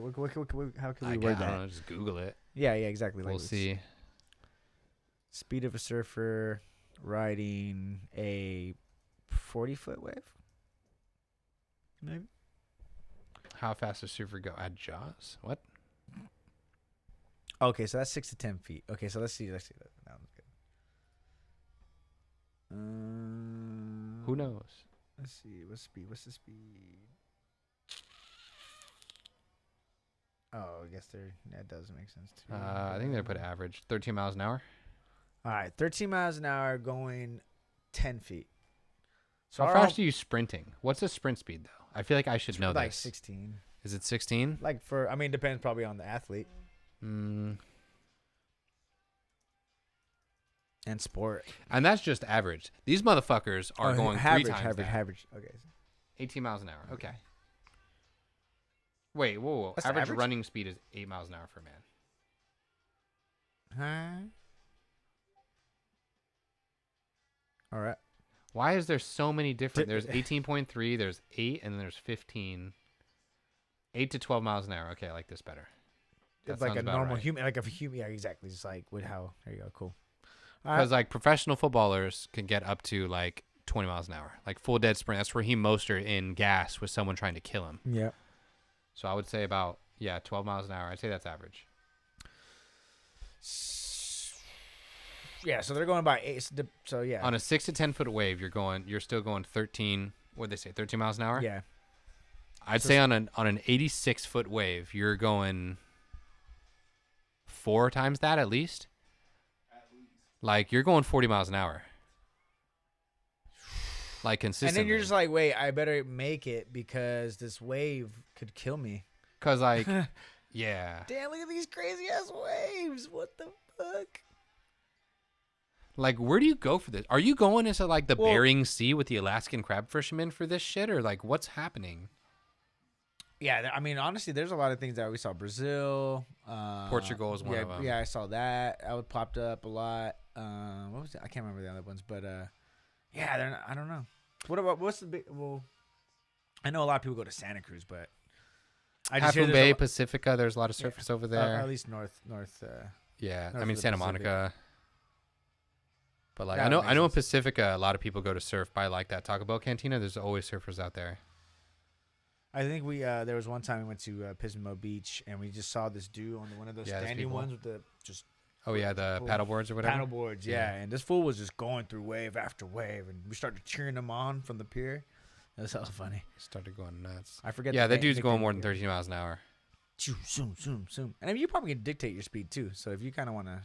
How can we word I that? don't know, just Google it. Yeah, exactly. We'll Like see. Speed of a surfer riding a 40-foot wave. Maybe. How fast does surfer go? Add Jaws? What? Okay, so that's 6 to 10 feet. Okay, so let's see. That one's good. Who knows? Let's see. What's the speed? Oh, I guess that does make sense too. I think they put average. 13 miles an hour. All right, 13 miles an hour going 10 feet. So How our fast are you sprinting? What's the sprint speed, though? I feel like I should know like this. 16. Is it 16? Like depends probably on the athlete and sport. And that's just average. These motherfuckers are going three times that. average. Okay. 18 miles an hour. Okay. Wait, whoa. That's the Average average? running speed is 8 miles an hour for a man. Huh? All right. Why is there so many different? There's 18.3, there's 8, and then there's 15. 8 to 12 miles an hour. Okay, I like this better. That It's like sounds a about normal right. human, like a human. Yeah, exactly. Just like with how. There you go. Cool. Because like professional footballers can get up to like 20 miles an hour, like full dead sprint. That's where he Mostert in gas with someone trying to kill him. Yeah. So I would say about 12 miles an hour. I'd say that's average. Yeah, so they're going by 8. So yeah. On a 6 to 10 foot wave, you're still going 13. What did they say? 13 miles an hour. Yeah. I'd say on an 86 foot wave, you're going 4 times that at least. Like you're going 40 miles an hour. Like consistently. And then you're just like, wait, I better make it because this wave could kill me. Cause like, yeah. Damn, look at these crazy ass waves. What the fuck? Like, where do you go for this? Are you going into like the Bering Sea with the Alaskan crab fishermen for this shit, or like what's happening? Yeah, I mean, honestly, there's a lot of things that we saw. Brazil, Portugal is one of them. Yeah, I saw that. That popped up a lot. What was it? I can't remember the other ones, but yeah, they're not, I don't know. What's the big? Well, I know a lot of people go to Santa Cruz, but I just hear Half Bay, Pacifica. There's a lot of surfers over there. at least north. Yeah, north I mean of the Santa Pacific. Mica. But like That I know makes in sense. Pacifica, a lot of people go to surf by like that Taco Bell cantina. There's always surfers out there. I think we there was one time we went to Pismo Beach and we just saw this dude on one of those Yeah, there's standing people. ones with the just Oh yeah, the Cool. paddle boards or whatever. paddle boards. Yeah, and this fool was just going through wave after wave, and we started cheering him on from the pier. That was hella funny. Started going nuts. I forget. Yeah, the that dude's nickname going more than here. 13 miles an hour. Zoom, zoom, zoom. And I mean, you probably can dictate your speed too. So if you kind of want to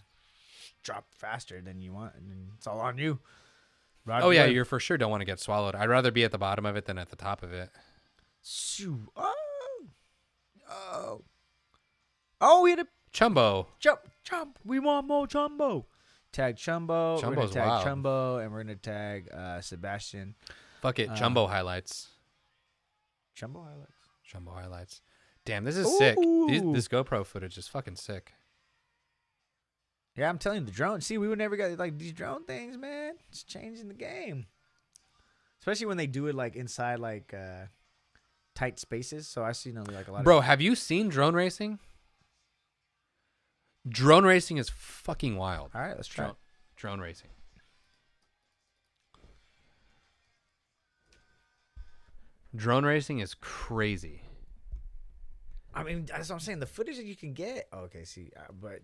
drop faster than you want, and it's all on you. Ride Oh the yeah, wave. you're for sure don't want to get swallowed. I'd rather be at the bottom of it than at the top of it. Shoo. Oh, we had a Chumbo. Chumbo. We want more Chumbo. Tag Chumbo. We're Chumbo's gonna tag wild. Chumbo, and we're gonna tag Sebastian. Fuck it, Chumbo highlights. Chumbo highlights. Chumbo highlights. Damn, this is sick. Ooh. This GoPro footage is fucking sick. Yeah, I'm telling you, the drone. See, we would never get like these drone things, man. It's changing the game. Especially when they do it like inside like tight spaces. So I see like a lot. Bro, have you seen drone racing? Drone racing is fucking wild. All right, let's try. Drone racing. Drone racing is crazy. I mean, that's what I'm saying. The footage that you can get. Oh, okay, see, but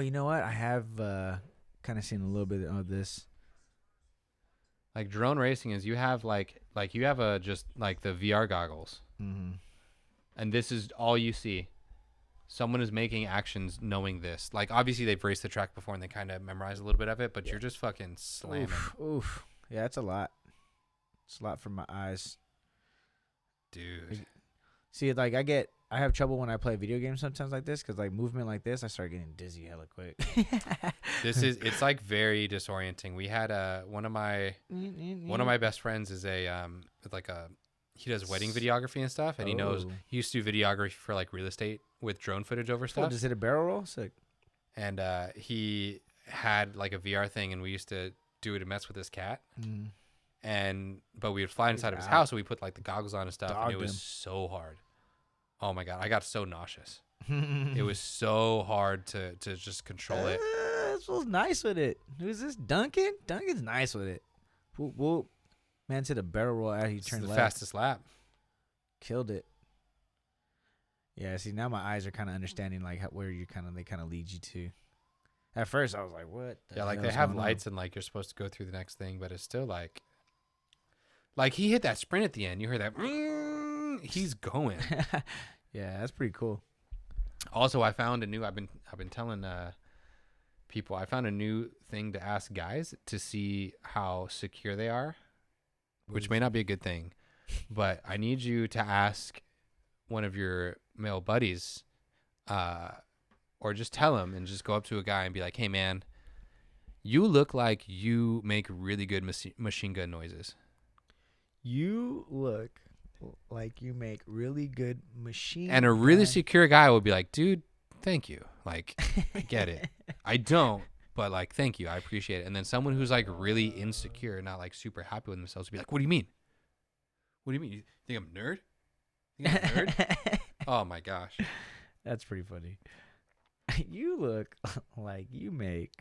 you know what? I have kind of seen a little bit of this. Like drone racing is you have like you have a just like the VR goggles, and this is all you see. Someone is making actions knowing this. Like obviously they've raced the track before and they kind of memorize a little bit of it, but you're just fucking slamming. Oof. Yeah, it's a lot. It's a lot for my eyes. Dude. See, like I have trouble when I play video games sometimes like this because like movement like this, I start getting dizzy hella quick. It's like very disorienting. We had one of my best friends is he does wedding videography and stuff, and he used to do videography for like real estate with drone footage over stuff. Just hit a barrel roll, sick. And he had like a VR thing, and we used to do it to mess with his cat. But we would fly inside of his house, so we put like the goggles on and stuff, and it was so hard. Oh my god, I got so nauseous. It was so hard to just control it. This was nice with it. Who's this? Duncan? Duncan's nice with it. Whoop whoop. Man's hit a barrel roll out. He It's turned the left. fastest lap. Killed it. Yeah, see now my eyes are kind of understanding like where they kind of lead you to. At first I was like, what? Yeah, like they have lights and like you're supposed to go through the next thing, but it's still like he hit that sprint at the end. You heard that? He's going. Yeah, that's pretty cool. Also, I found a new. I've been telling people. I found a new thing to ask guys to see how secure they are, which may not be a good thing, but I need you to ask one of your male buddies, or just tell him and just go up to a guy and be like, "Hey, man, you look like you make really good machine gun noises." You look like you make really good machine. And a really secure guy would be like, dude, thank you. Like, I get it. I don't, but like, thank you. I appreciate it. And then someone who's like really insecure, not like super happy with themselves, would be like, what do you mean? What do you mean? You think I'm a nerd? You think I'm a nerd? Oh my gosh. That's pretty funny. You look like you make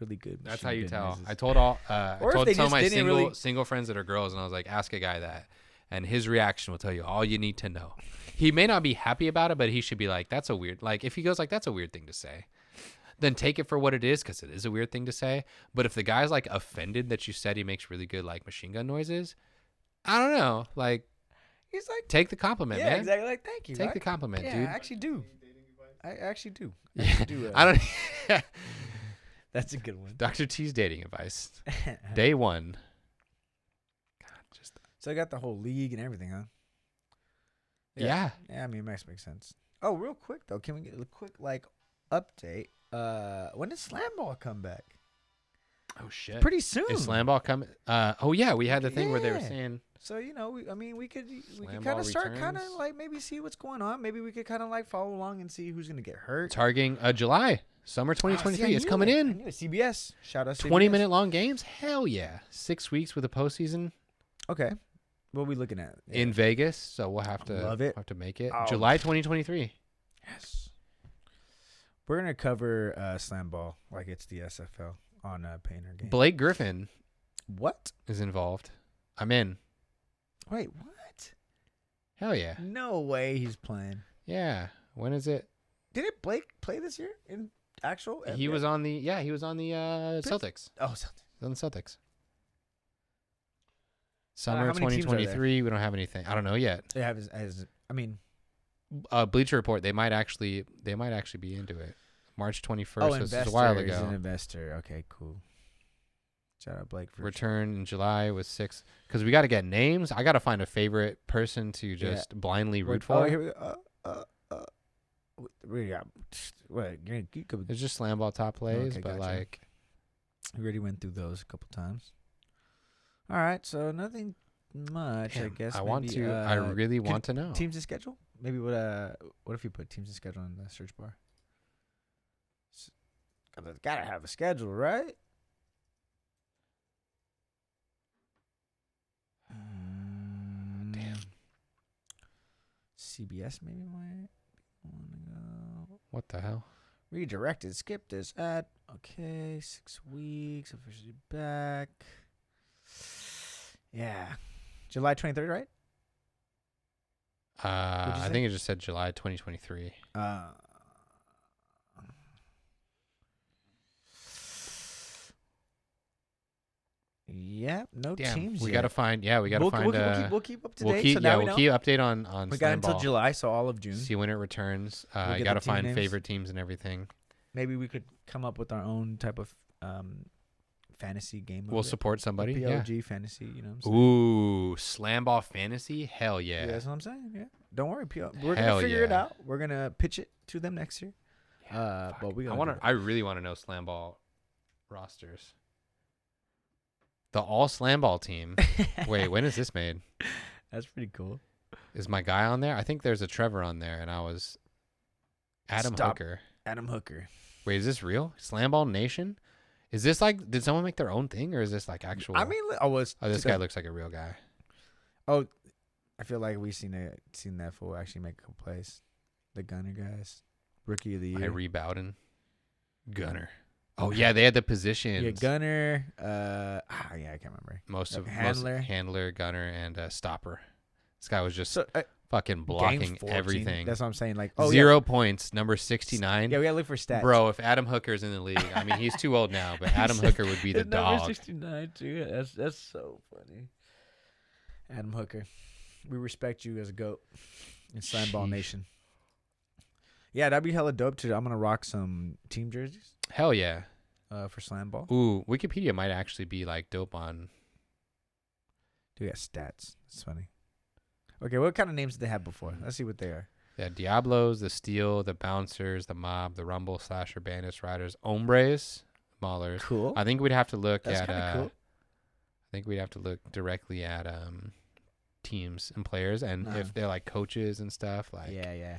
really good. That's how machine you gun tell. noises. I told I Or if told they some of just my didn't really- single friends that are girls, and I was like, ask a guy that, and his reaction will tell you all you need to know. He may not be happy about it, but he should be like, that's a weird. Like if he goes like, that's a weird thing to say, then take it for what it is, because it is a weird thing to say. But if the guy's like offended that you said he makes really good like machine gun noises, I don't know. Like He's like, take the compliment, yeah, man. exactly. Like, thank you. Take the compliment, yeah, dude. I actually do. I actually do. I don't. That's a good one. Dr. T's dating advice. Day 1. God, just So I got the whole league and everything, huh? yeah. Yeah, I mean, it makes sense. Oh, real quick though, can we get a quick like update? When does Slam Ball come back? Oh shit. Pretty soon. Is Slam Ball coming? Oh yeah, we had the thing where they were Yeah. saying So we could Slam kind Ball of start kind of returns. like maybe see what's going on. Maybe we could kind of like follow along and see who's gonna get hurt. targeting July, summer 2023. It's coming I in. knew it. CBS. Shout out CBS. 20-minute long games. Hell yeah. 6 weeks with a postseason Okay. What are we looking at? in Vegas, so we'll have to Love it. have to make it Oh. July 2023. Yes. We're gonna cover Slam Ball like it's the SFL on Painter Game. Blake Griffin What? is involved. I'm in. Wait, what? Hell yeah. No way he's playing. Yeah. When is it? Didn't Blake play this year in actual? He NBA? was on the Celtics. Oh, Celtics. He's on the Celtics. Summer how many teams are there? 2023. We don't have anything. I don't know yet. They have I mean, Bleacher Report. They might actually be into it. March 21st. oh, so this investor. is a while He's an ago. investor. Okay, cool. Shout out Blake for Return in July with 6. Because we got to get names. I got to find a favorite person to just blindly root for. Oh, here we go. We got. Wait, you could. It's just slam ball top plays, Okay, but gotcha. like We already went through those a couple times. All right, so nothing much, I damn, guess. I want maybe, to. I really could- want to know. Teams and schedule? Maybe what if you put teams and schedule in the search bar? Gotta have a schedule, right? Damn. CBS maybe might want to go. What the hell? Redirected. Skip this ad. Okay, 6 weeks. Officially back. Yeah. July 23rd, right? you I say? think it just said July 2023. Yeah, no Damn, teams we yet. gotta find. Yeah, we gotta we'll, find. we'll keep up to We'll date. keep. So now Yeah, we we'll know. keep update on We got Slam until Ball. July, so all of June. See when it returns. We'll You get gotta the team find names. favorite teams and everything. Maybe we could come up with our own type of fantasy game. We'll support somebody. Yeah. PLG fantasy. You know what I'm saying? Ooh, Slam Ball Fantasy. Hell yeah. That's what I'm saying. Yeah. Don't worry, we're Hell gonna figure it yeah. out. We're gonna pitch it to them next year. But we. I really want to know Slam Ball rosters. The all Slam Ball team. Wait, when is this made? That's pretty cool. Is my guy on there? I think there's a Trevor on there, and I was Adam Stop. Hooker. Adam Hooker. Wait, is this real? Slam Ball Nation? Is this like? Did someone make their own thing, or is this like actual? I mean, this guy looks like a real guy. Oh, I feel like we've seen that fool actually make a couple plays. The Gunner guys, Rookie of the Year. Irie Bowden, Gunner. Oh yeah, they had the positions. Yeah, Gunner. Yeah, I can't remember. Most Handler. Handler, Gunner, and Stopper. This guy was just So fucking blocking game 14, everything. That's what I'm saying. Like 0 points, number 69. Yeah, we gotta look for stats, Bro, if Adam Hooker's in the league, I mean, he's too old now, but Adam Hooker would be the His number dog. 69 too. That's so funny. Adam Hooker, we respect you as a goat in Slam Ball Sheesh. Nation. Yeah, that'd be hella dope too. I'm gonna rock some team jerseys Hell yeah. for Slam Ball. Ooh, Wikipedia might actually be like dope on. Dude, we got stats. It's funny. Okay, what kind of names did they have before? Let's see what they are. Yeah, Diablos, the Steel, the Bouncers, the Mob, the Rumble, Slasher, Bandits, Riders, Hombres, Maulers. Cool. I think we'd have to look That's at. kinda cool. I think we'd have to look directly at teams and players, and Uh-huh. if they're like coaches and stuff. Like, Yeah.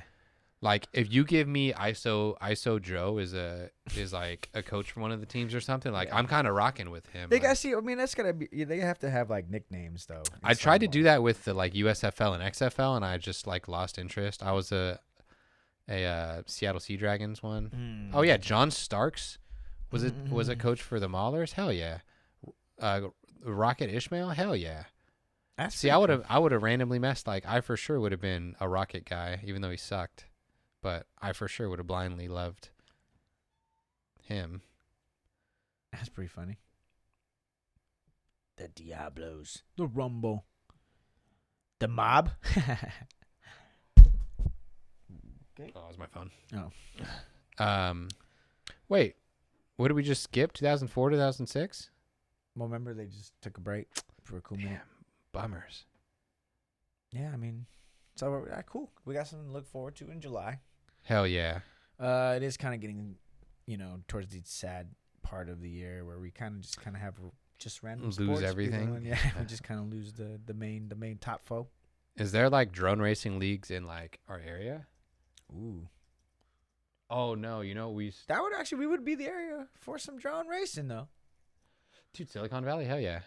like if you give me ISO Joe is like a coach for one of the teams or something. Like Yeah. I'm kind of rocking with him. They like, gotta see. I mean, that's gotta be. They have to have like nicknames though. in I tried to Slam do that with the like USFL and XFL, and I just like lost interest. I was a Seattle Sea Dragons one. Ball. Oh yeah, John Starks Was it coach for the Maulers? Hell yeah. Rocket Ishmael? Hell yeah. See, I would have randomly messed. Like, I for sure would have been a Rocket guy, even though he sucked. But I for sure would have blindly loved him. That's pretty funny. The Diablos. The Rumble. The Mob. Okay. Oh, that was my phone. Oh. Wait. What did we just skip? 2004, 2006? Well, remember they just took a break for a cool minute. Bummers. Yeah, I mean, so cool. We got something to look forward to in July. Hell yeah. It is kind of getting, towards the sad part of the year where we kind of have just random lose sports everything. Yeah, we just kind of lose the main top foe. Is there like drone racing leagues in like our area? Ooh. Oh no, we would be the area for some drone racing though. Dude, Silicon Valley, hell yeah.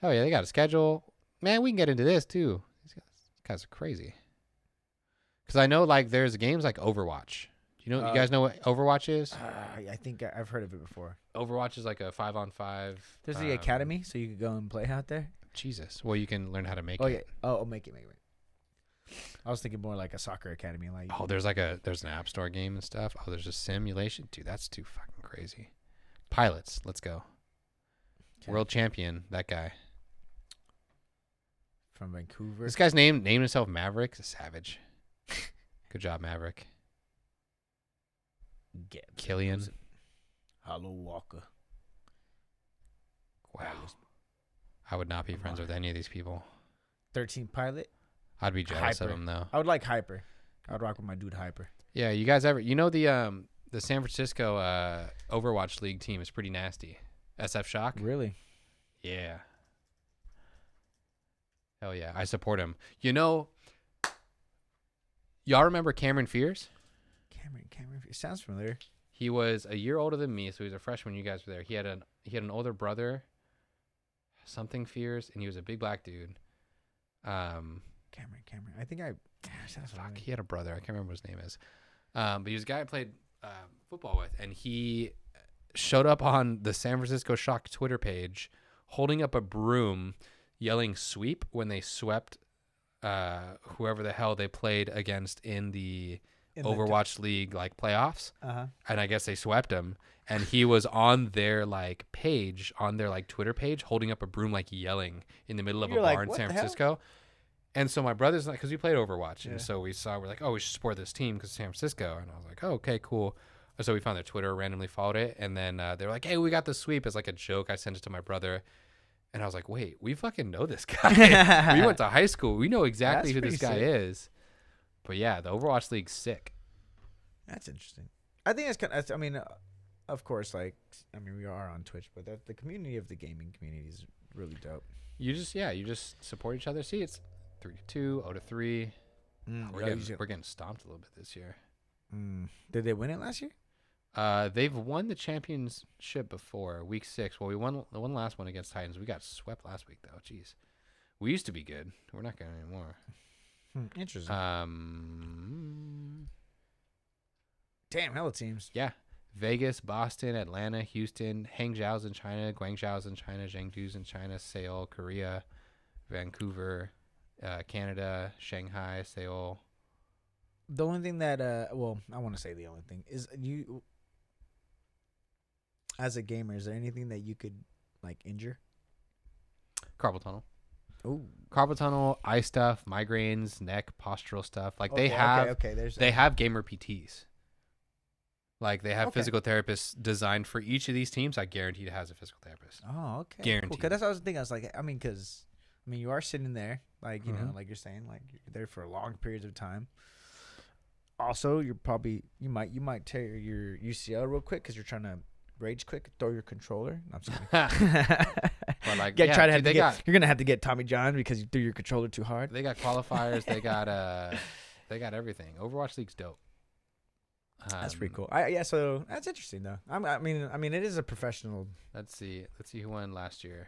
Hell yeah, they got a schedule. Man, we can get into this too. These guys are crazy. Because I know like there's games like Overwatch. You guys know what Overwatch is? I think I've heard of it before. Overwatch is like a 5-on-5. There's the academy, so you could go and play out there. Jesus. Well, you can learn how to make it. it. Yeah. Oh, make it. I was thinking more like a soccer academy. Like there's an App Store game and stuff. Oh, there's a simulation. Dude, that's too fucking crazy. Pilots, let's go. Okay. World champion, that guy. From Vancouver. This guy's named himself Maverick. He's a savage. Good job, Maverick. Killian. Hollow Walker. Wow. I would not be friends with any of these people. 13 Pilot. I'd be jealous of him though. I would like Hyper. I'd rock with my dude Hyper. Yeah, you guys ever? The San Francisco Overwatch League team is pretty nasty. SF Shock. Really? Yeah. Hell yeah, I support him. Y'all remember Cameron Fears? Cameron Fears sounds familiar. He was a year older than me, so he was a freshman when you guys were there. He had an older brother, something Fears, and he was a big black dude. Cameron. I think he had a brother. I can't remember what his name is. But he was a guy I played football with, and he showed up on the San Francisco Shock Twitter page holding up a broom yelling sweep when they swept whoever the hell they played against in the Overwatch League like playoffs. And I guess they swept him, and he was on their like page, on their like Twitter page, holding up a broom like yelling in the middle of a bar in San Francisco. And so my brother's like, because we played Overwatch, and so we're like, oh, we should support this team because San Francisco. And I was like, oh, okay, cool. And so we found their Twitter, randomly followed it, and then they were like, hey, we got the sweep as like a joke. I sent it to my brother. And I was like, wait, we fucking know this guy. We went to high school. We know exactly who this guy is. But yeah, the Overwatch League's sick. That's interesting. I think it's kind of, of course, we are on Twitch, but the community of the gaming community is really dope. You just support each other. See, it's 3-2, 0-3. We're getting stomped a little bit this year. Did they win it last year? They've won the championship before, week 6. Well, we won the last one against Titans. We got swept last week, though. Jeez. We used to be good. We're not good anymore. Interesting. Damn, hella teams. Yeah. Vegas, Boston, Atlanta, Houston, Hangzhou's in China, Guangzhou's in China, Zhengzhou's in China, Seoul, Korea, Vancouver, Canada, Shanghai, Seoul. The only thing that, I want to say the only thing is you, as a gamer, is there anything that you could injure? Carpal tunnel. Oh, carpal tunnel, eye stuff, migraines, neck, postural stuff. They have gamer PTs. They have physical therapists designed for each of these teams. I guarantee it has a physical therapist. Oh, okay. Guaranteed. Cool. 'Cause that's what I was thinking. I was like, because you are sitting there, like you're saying, you're there for long periods of time. Also, you might tear your UCL real quick because you're trying to rage quick, throw your controller. No, I'm just kidding. You're gonna have to get Tommy John because you threw your controller too hard. They got qualifiers. they got everything. Overwatch League's dope. That's pretty cool. So that's interesting though. I mean, it is a professional. Let's see who won last year.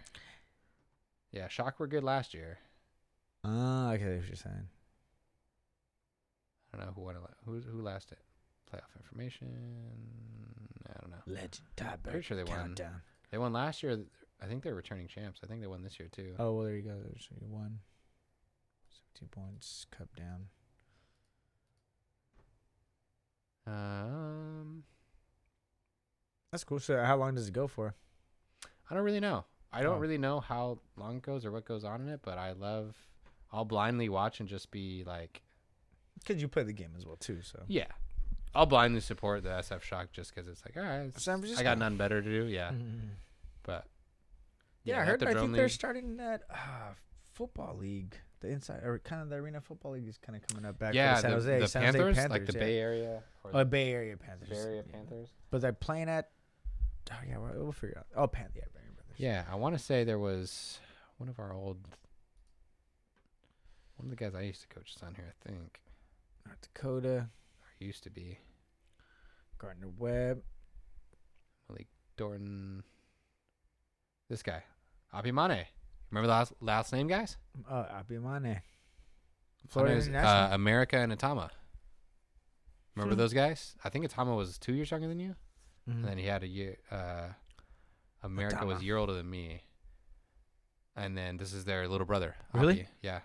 Yeah, Shock were good last year. Okay, what you're saying. I don't know who won it. Who last it? Playoff information. Legend tiebreaker. Pretty sure they won. Countdown. They won last year. I think they're returning champs. I think they won this year too. Oh, well, there you go. There's you won. 17 points. Cup down. That's cool. So how long does it go for? I don't really know. I don't Oh. really know how long it goes or what goes on in it, but I'll blindly watch and just be like, Because you play the game as well, too. So yeah. I'll blindly support the SF Shock just because it's like, all right, So I'm just I got gonna- nothing better to do. Yeah. Mhm. But Yeah, I they have heard. the I drone think they're league. starting that football league. The inside, or kind of the arena football league is kind of coming up back. Yeah, for San Jose. the San Jose Panthers, like the yeah. Bay Area. Or Oh, Bay Area Panthers. Bay Area Yeah. Panthers. But they're playing at. Oh yeah, we'll figure it out. Oh, Bay Area Brothers. Yeah, I want to say there was one of the guys I used to coach is on here, I think. North Dakota, Or used to be. Gardner Webb. Malik Dorton. This guy. Abimane. Remember the last name, guys? Abimane. Florida Florida International. America and Atama. Remember Hmm. those guys? I think Atama was 2 years younger than you. Mhm. And then he had a year. America was Atama. a year older than me. And then this is their little brother. Really? Abi. Yeah.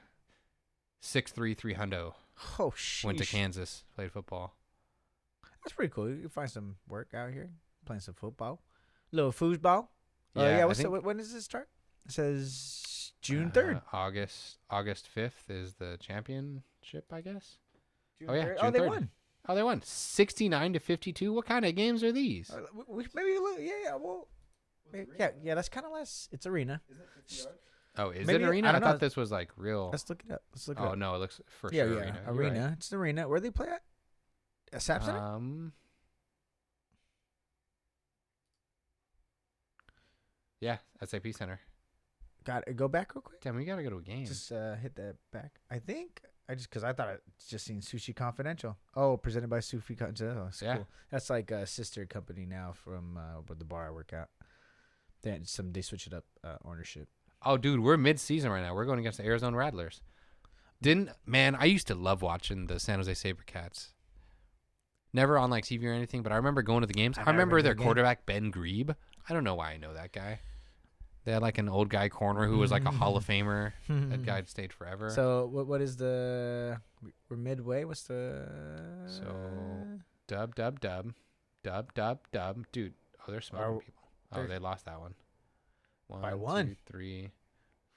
6'3", 300. Oh shit. Went to Kansas. Played football. That's pretty cool. You can find some work out here, playing some football, little foosball. Yeah, yeah. I think- When does it start? It says June 3rd. August 5th is the championship, I guess. June oh, yeah, 3rd. June Oh, they 3rd. won. Oh, they won 69-52. What kind of games are these? Maybe look. Yeah. Well. Yeah. That's kind of less. It's arena. Oh, is maybe- it arena? I I don't know. thought this was like real. Let's look it up. Oh no, it looks for Yeah, sure yeah. arena. You're Arena. right. It's the arena. Where they play at? A SAP Center? Yeah, SAP Center. Got it. Go back real quick. Damn, we gotta go to a game. Just hit that back. I think because I thought I just seen Sushi Confidential. Oh, presented by Sushi Confidential. That's Yeah. cool. That's like a sister company now from with the bar I work at. They switched it up ownership. Oh, dude, we're mid-season right now. We're going against the Arizona Rattlers. I used to love watching the San Jose SaberCats. Never on like TV or anything, but I remember going to the games. I remember their quarterback, Ben Grebe. I don't know why I know that guy. They had like an old guy corner who was like a Hall of Famer. That guy stayed forever. So what is the? We're midway. What's the? Dub. Dude, oh, they're smoking people. Oh, they lost that one. By one. 2, 3,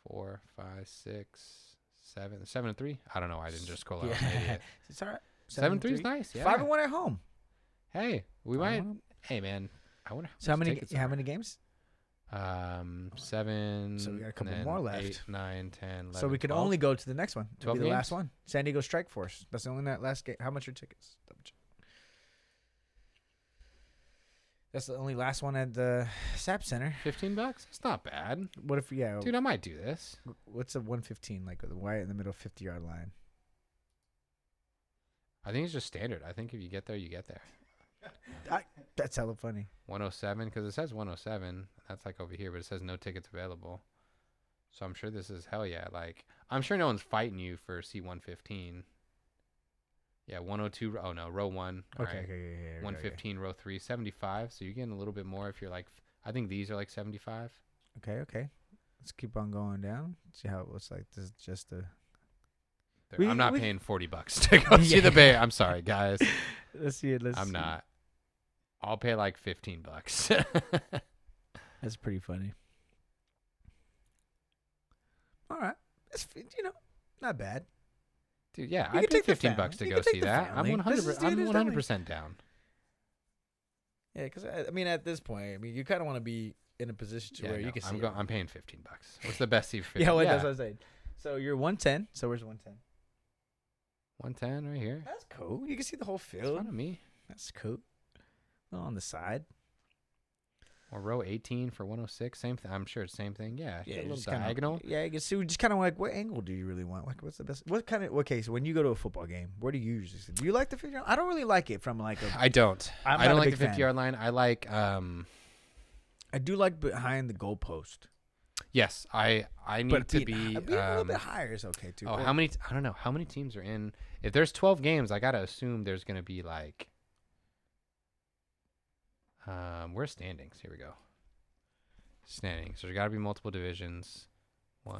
4, 5, 6, 7. 7-3. I don't know. I didn't just scroll out. Yeah. It's all right. 7-3 is nice. Yeah. 5-1 at home. Hey, we might. Hey, man. I wonder. So how many games? 7. So we got a couple and then more left. 8, 9, 10, 11, So we can 12. only go to the next one. It'll 12 be the last games? one. San Diego Strike Force. That's the only last game. How much are tickets? Double check. That's the only last one at the SAP Center. $15. That's not bad. What if Dude, I might do this. What's a 115 like with the right in the middle 50-yard line? I think it's just standard. I think if you get there, you get there. That's hella funny. 107, because it says 107. That's like over here, but it says no tickets available. So I'm sure this is hell yeah. Like, I'm sure no one's fighting you for C115. Yeah, 102. Oh no, row 1. All Okay, right. okay. 115, row 3, 75. So you're getting a little bit more if you're like, I think these are like 75. Okay. Let's keep on going down. See how it looks like. This is just a. I'm not paying $40 to go see the Bay. I'm sorry, guys. Let's see it. I'm not. I'll pay like $15. That's pretty funny. All right. It's not bad. Dude, yeah, You I'd can pay take the $15 family. to You go can take see the that. I'm family. 100%. I'm 100% down. Yeah, because at this point, you kind of want to be in a position to where you can see. I'm paying $15. What's the best seat for? Yeah, that's what I'm saying. So you're 110. So where's 110? 110 right here. That's cool. You can see the whole That's field. fine with me. That's cool. On the side. Or row 18 for 106. Same thing. I'm sure it's same thing. Yeah. Yeah, A little just kinda- diagonal. Yeah, you can see. Just kind of like, what angle do you really want? Like, what's the best? What kind of? Okay, so when you go to a football game, where do you usually sit? Do you like the 50? I don't really like it from like a. I don't. I'm I not don't a like big the fan. 50-yard line. I like. I do like behind the goalpost. Yes, I need to be. Being a little bit higher is okay too. Oh, how many? I don't know how many teams are in. If there's 12 games, I gotta assume there's gonna be like. Where's standings? Here we go. Standings. There's got to be multiple divisions.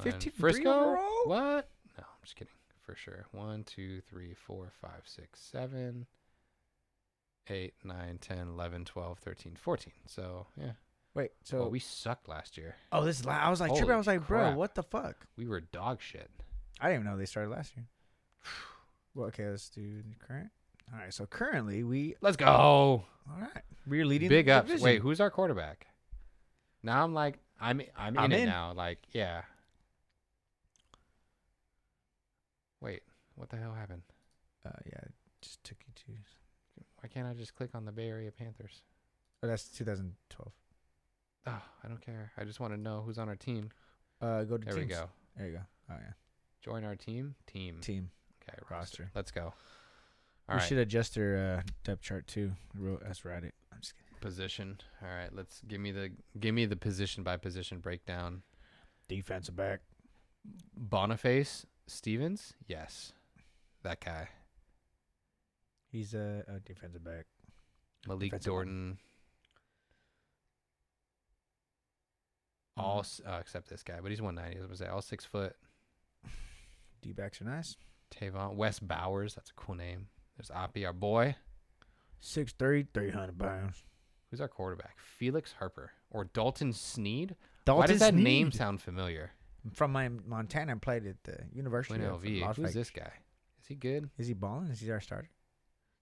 15 Frisco? overall? What? No, I'm just kidding. For sure. 1, 2, 3, 4, 5, 6, 7, 8, 9, 10, 11, 12, 13, 14. So, yeah. Wait, so we sucked last year. Oh, this is I was like tripping. Holy I was like, bro, crap. what the fuck? We were dog shit. I didn't even know they started last year. Well, okay, let's do the current. All right, so currently Let's go. All right, we're leading. Big the ups. division. Wait, who's our quarterback? Now I'm like, I'm in it now. Like, yeah. Wait, what the hell happened? Yeah, it just took you to. Why can't I just click on the Bay Area Panthers? Oh, that's 2012. Oh, I don't care. I just want to know who's on our team. Go to There teams. we go. There you go. Oh yeah. Join our team. Team. Okay, Roster. Let's go. We All right. should adjust their depth chart too. Let's write it. I'm just kidding. Position. All right. Let's give me the position by position breakdown. Defensive back. Boniface Stevens. Yes, that guy. He's a defensive back. Malik Defensive Jordan. All except this guy, but he's 190. I was gonna say all 6 foot. D backs are nice. Tavon Wes Bowers. That's a cool name. There's Oppie, our boy. 6'3", 300 pounds. Who's our quarterback? Felix Harper or Dalton Sneed? Dalton Why does that Sneed. name sound familiar? From Montana and played at the University of LV. Las Who's Vegas. this guy? Is he good? Is he balling? Is he our starter?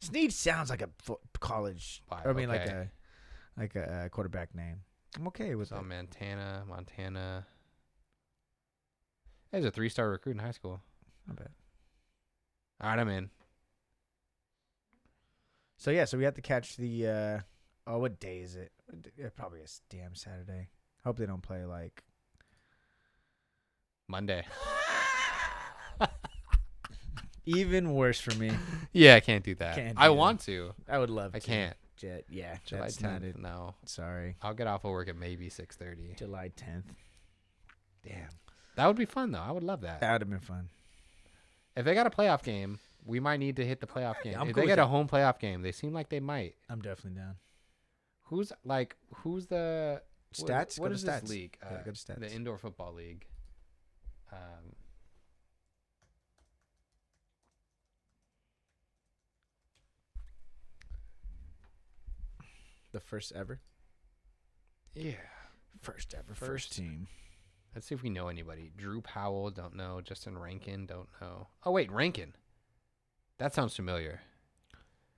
Sneed sounds like a college. Wow, I mean, okay. like a quarterback name. I'm okay with So it. Montana. He's a 3-star recruit in high school. Not bad. All right, I'm in. So yeah, so we have to catch the. What day is it? Probably a damn Saturday. Hope they don't play like. Monday. Even worse for me. Yeah, I can't do that. Can't I do want to. I would love. I to. can't. Yeah, July that's 10th. not it. No. Sorry. I'll get off of work at maybe 6:30. July 10th. Damn. That would be fun though. I would love that. That would have been fun. If they got a playoff game, we might need to hit the playoff game. I'm If cool they with get a that. home playoff game, they seem like they might. I'm definitely down. Who's the Stats? What Go is to this stats. league? Yeah, go to stats. The indoor football league. The first ever. Yeah. First ever. First. First team. Let's see if we know anybody. Drew Powell, don't know. Justin Rankin, don't know. Oh wait, Rankin. That sounds familiar.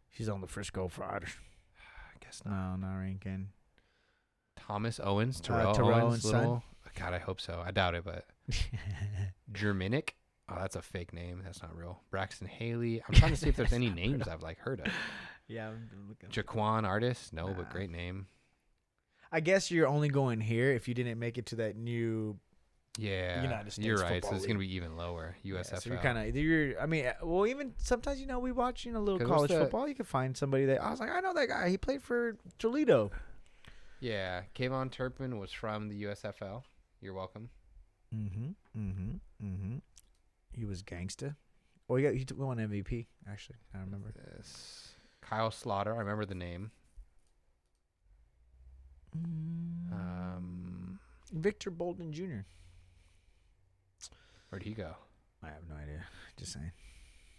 She's on the Frisco Friars. I guess not. No, not Rankin. Thomas Owens, Terrell Terrell Owens, and little. God, I hope so. I doubt it, but Germanic. Oh, that's a fake name. That's not real. Braxton Haley. I'm trying to see if there's any names I've heard of. Yeah, I'm looking. Jaquan Artist. No, but Nah. great name. I guess you're only going here if you didn't make it to that new. Yeah, United States you're right. So Football it's gonna League. be even lower. USFL. Yeah, so you're kind of I mean, well, even sometimes we watch little 'Cause college what's the- football. You can find somebody that I was like, I know that guy. He played for Toledo. Yeah, Kayvon Turpin was from the USFL. You're welcome. He was gangsta. Oh, he won MVP. Actually, I remember. This Kyle Slaughter. I remember the name. Victor Bolden Jr. Where'd he go? I have no idea. Just saying.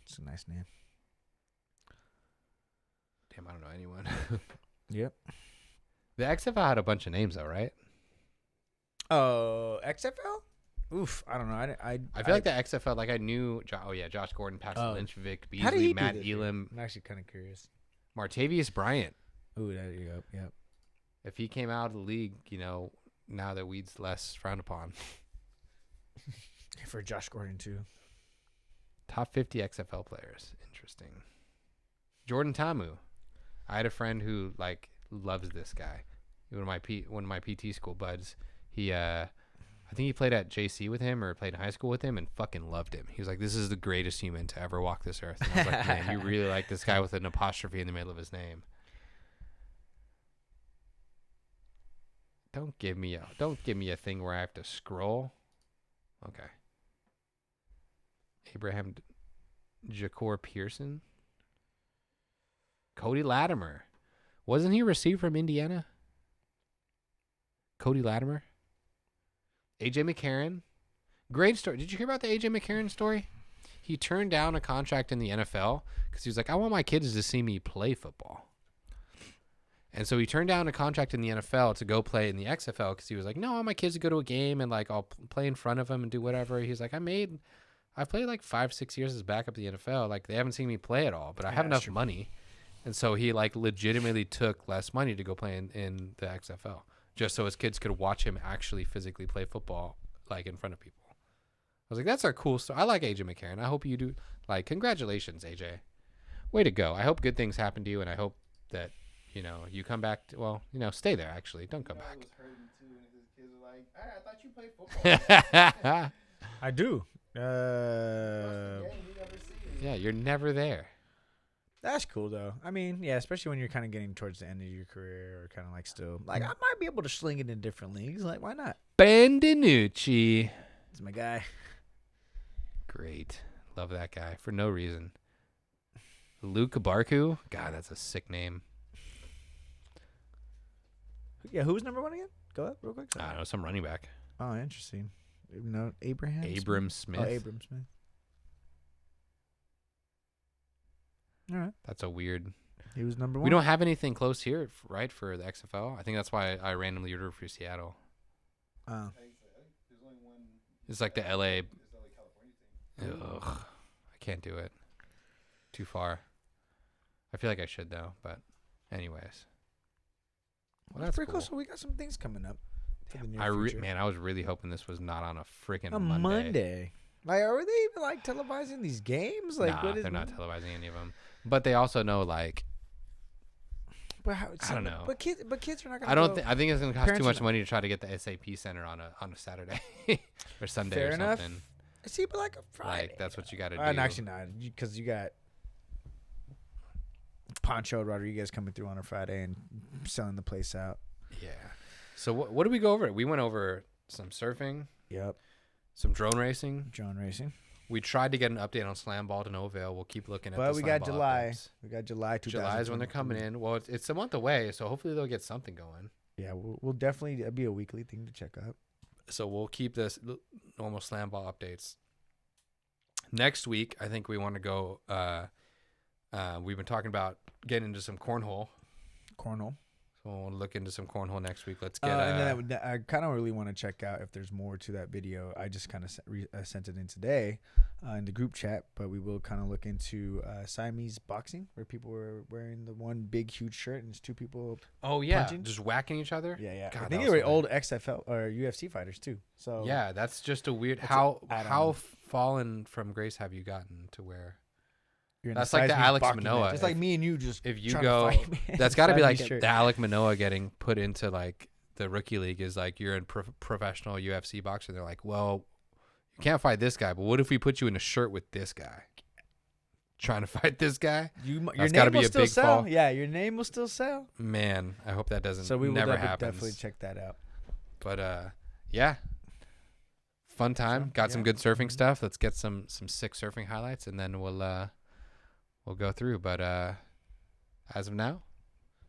It's a nice name. Damn, I don't know anyone. Yep. The XFL had a bunch of names though, right? Oh, XFL? Oof, I don't know. I feel like the XFL, like I knew. Josh Gordon, Paxton Lynch, Vic How did Beasley, he Matt do this year? Elam, I'm actually kind of curious. Martavius Bryant. Ooh, there you go. Yep. If he came out of the league, now that weed's less frowned upon. For Josh Gordon too. Top 50 XFL players. Interesting. Jordan Tamu. I had a friend who loves this guy. One of my PT school buds. He I think he played at JC with him or played in high school with him and fucking loved him. He was like, "This is the greatest human to ever walk this earth." And I was like, "Man, you really like this guy with an apostrophe in the middle of his name." Don't give me a thing where I have to scroll. Okay. Abraham Jacor Pearson. Cody Latimer. Wasn't he a receiver from Indiana? Cody Latimer? AJ McCarron? Great story. Did you hear about the AJ McCarron story? He turned down a contract in the NFL because he was like, I want my kids to see me play football. And so he turned down a contract in the NFL to go play in the XFL because he was like, no, I want my kids to go to a game and like I'll play in front of them and do whatever. He's like, I've played like 5-6 years as backup in the NFL. Like they haven't seen me play at all, but I have enough money. And so he like legitimately took less money to go play in the XFL just so his kids could watch him actually physically play football like in front of people. I was like, that's a cool story. I like AJ McCarron. I hope you do. Like, congratulations, AJ. Way to go. I hope good things happen to you, and I hope that, you come back. Stay there, actually. Don't come back. Was hurting too, and his kids were like, hey, I thought you played football. I do. Yeah, you're never there. That's cool, though. I mean, yeah, especially when you're kind of getting towards the end of your career or kind of like still. Like, I might be able to sling it in different leagues. Like, why not? Bendinucci. It's my guy. Great. Love that guy for no reason. Luke Barku? God, that's a sick name. Yeah, who's number 1 again? Go up real quick. I don't know, some running back. Oh, interesting. Abram Smith. Oh, Abram Smith. All right. That's a weird. He was number 1. We don't have anything close here, right, for the XFL. I think that's why I randomly rooted for Seattle. Oh. It's like the LA. Ugh, I can't do it. Too far. I feel like I should though, but anyways. Well, that's pretty cool. cool. So we got some things coming up. I was really hoping this was not on a freaking Monday. Like, are they even like televising these games? Like, nah, they're not televising any of them. But they also know like. But I don't know. But kids are not gonna. I think it's gonna cost too much money to try to get the SAP Center on a Saturday or Sunday Fair or enough. something. See, but like a Friday. Like that's what you got to do. Actually, not because you got Pancho Rodriguez coming through on a Friday and selling the place out. Yeah. So what did we go over? We went over some surfing. Yep. Some drone racing. Drone racing. We tried to get an update on Slam Ball to no avail. We'll keep looking at but the we Slam got Ball July. updates. We got July 2022. July is when they're coming in. Well, it's a month away, so hopefully they'll get something going. Yeah, we'll definitely be a weekly thing to check out. So we'll keep this normal Slam Ball updates. Next week, I think we want to go. We've been talking about getting into some cornhole. So we'll look into some cornhole next week. Let's get. And then I kind of really want to check out if there's more to that video. I just kind of sent it in today in the group chat, but we will kind of look into Siamese boxing, where people were wearing the one big huge shirt and it's two people. Oh yeah, punching. Just whacking each other. Yeah. God, I think they were old XFL or UFC fighters too. So yeah, that's just a weird. That's How fallen from grace have you gotten to where? You're in That's a like the Siamese Alex boxing Manoa. match. It's like me and you just. If you trying go, to fight, man. that's got to be like Siamese shirt. the Alec Manoa getting put into like the rookie league is like you're in professional UFC boxing. They're like, well, you can't fight this guy, but what if we put you in a shirt with this guy? Trying to fight this guy? Your That's name gotta be will a still big sell. fall. Yeah, your name will still sell. Man, I hope that doesn't. So we will never happens. definitely check that out. But yeah, fun time. Got some good surfing stuff. Let's get some sick surfing highlights, and then we'll go through. But as of now,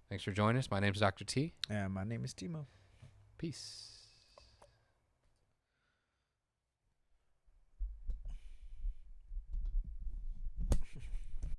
thanks for joining us. My name's Dr. T. And my name is Timo. Peace.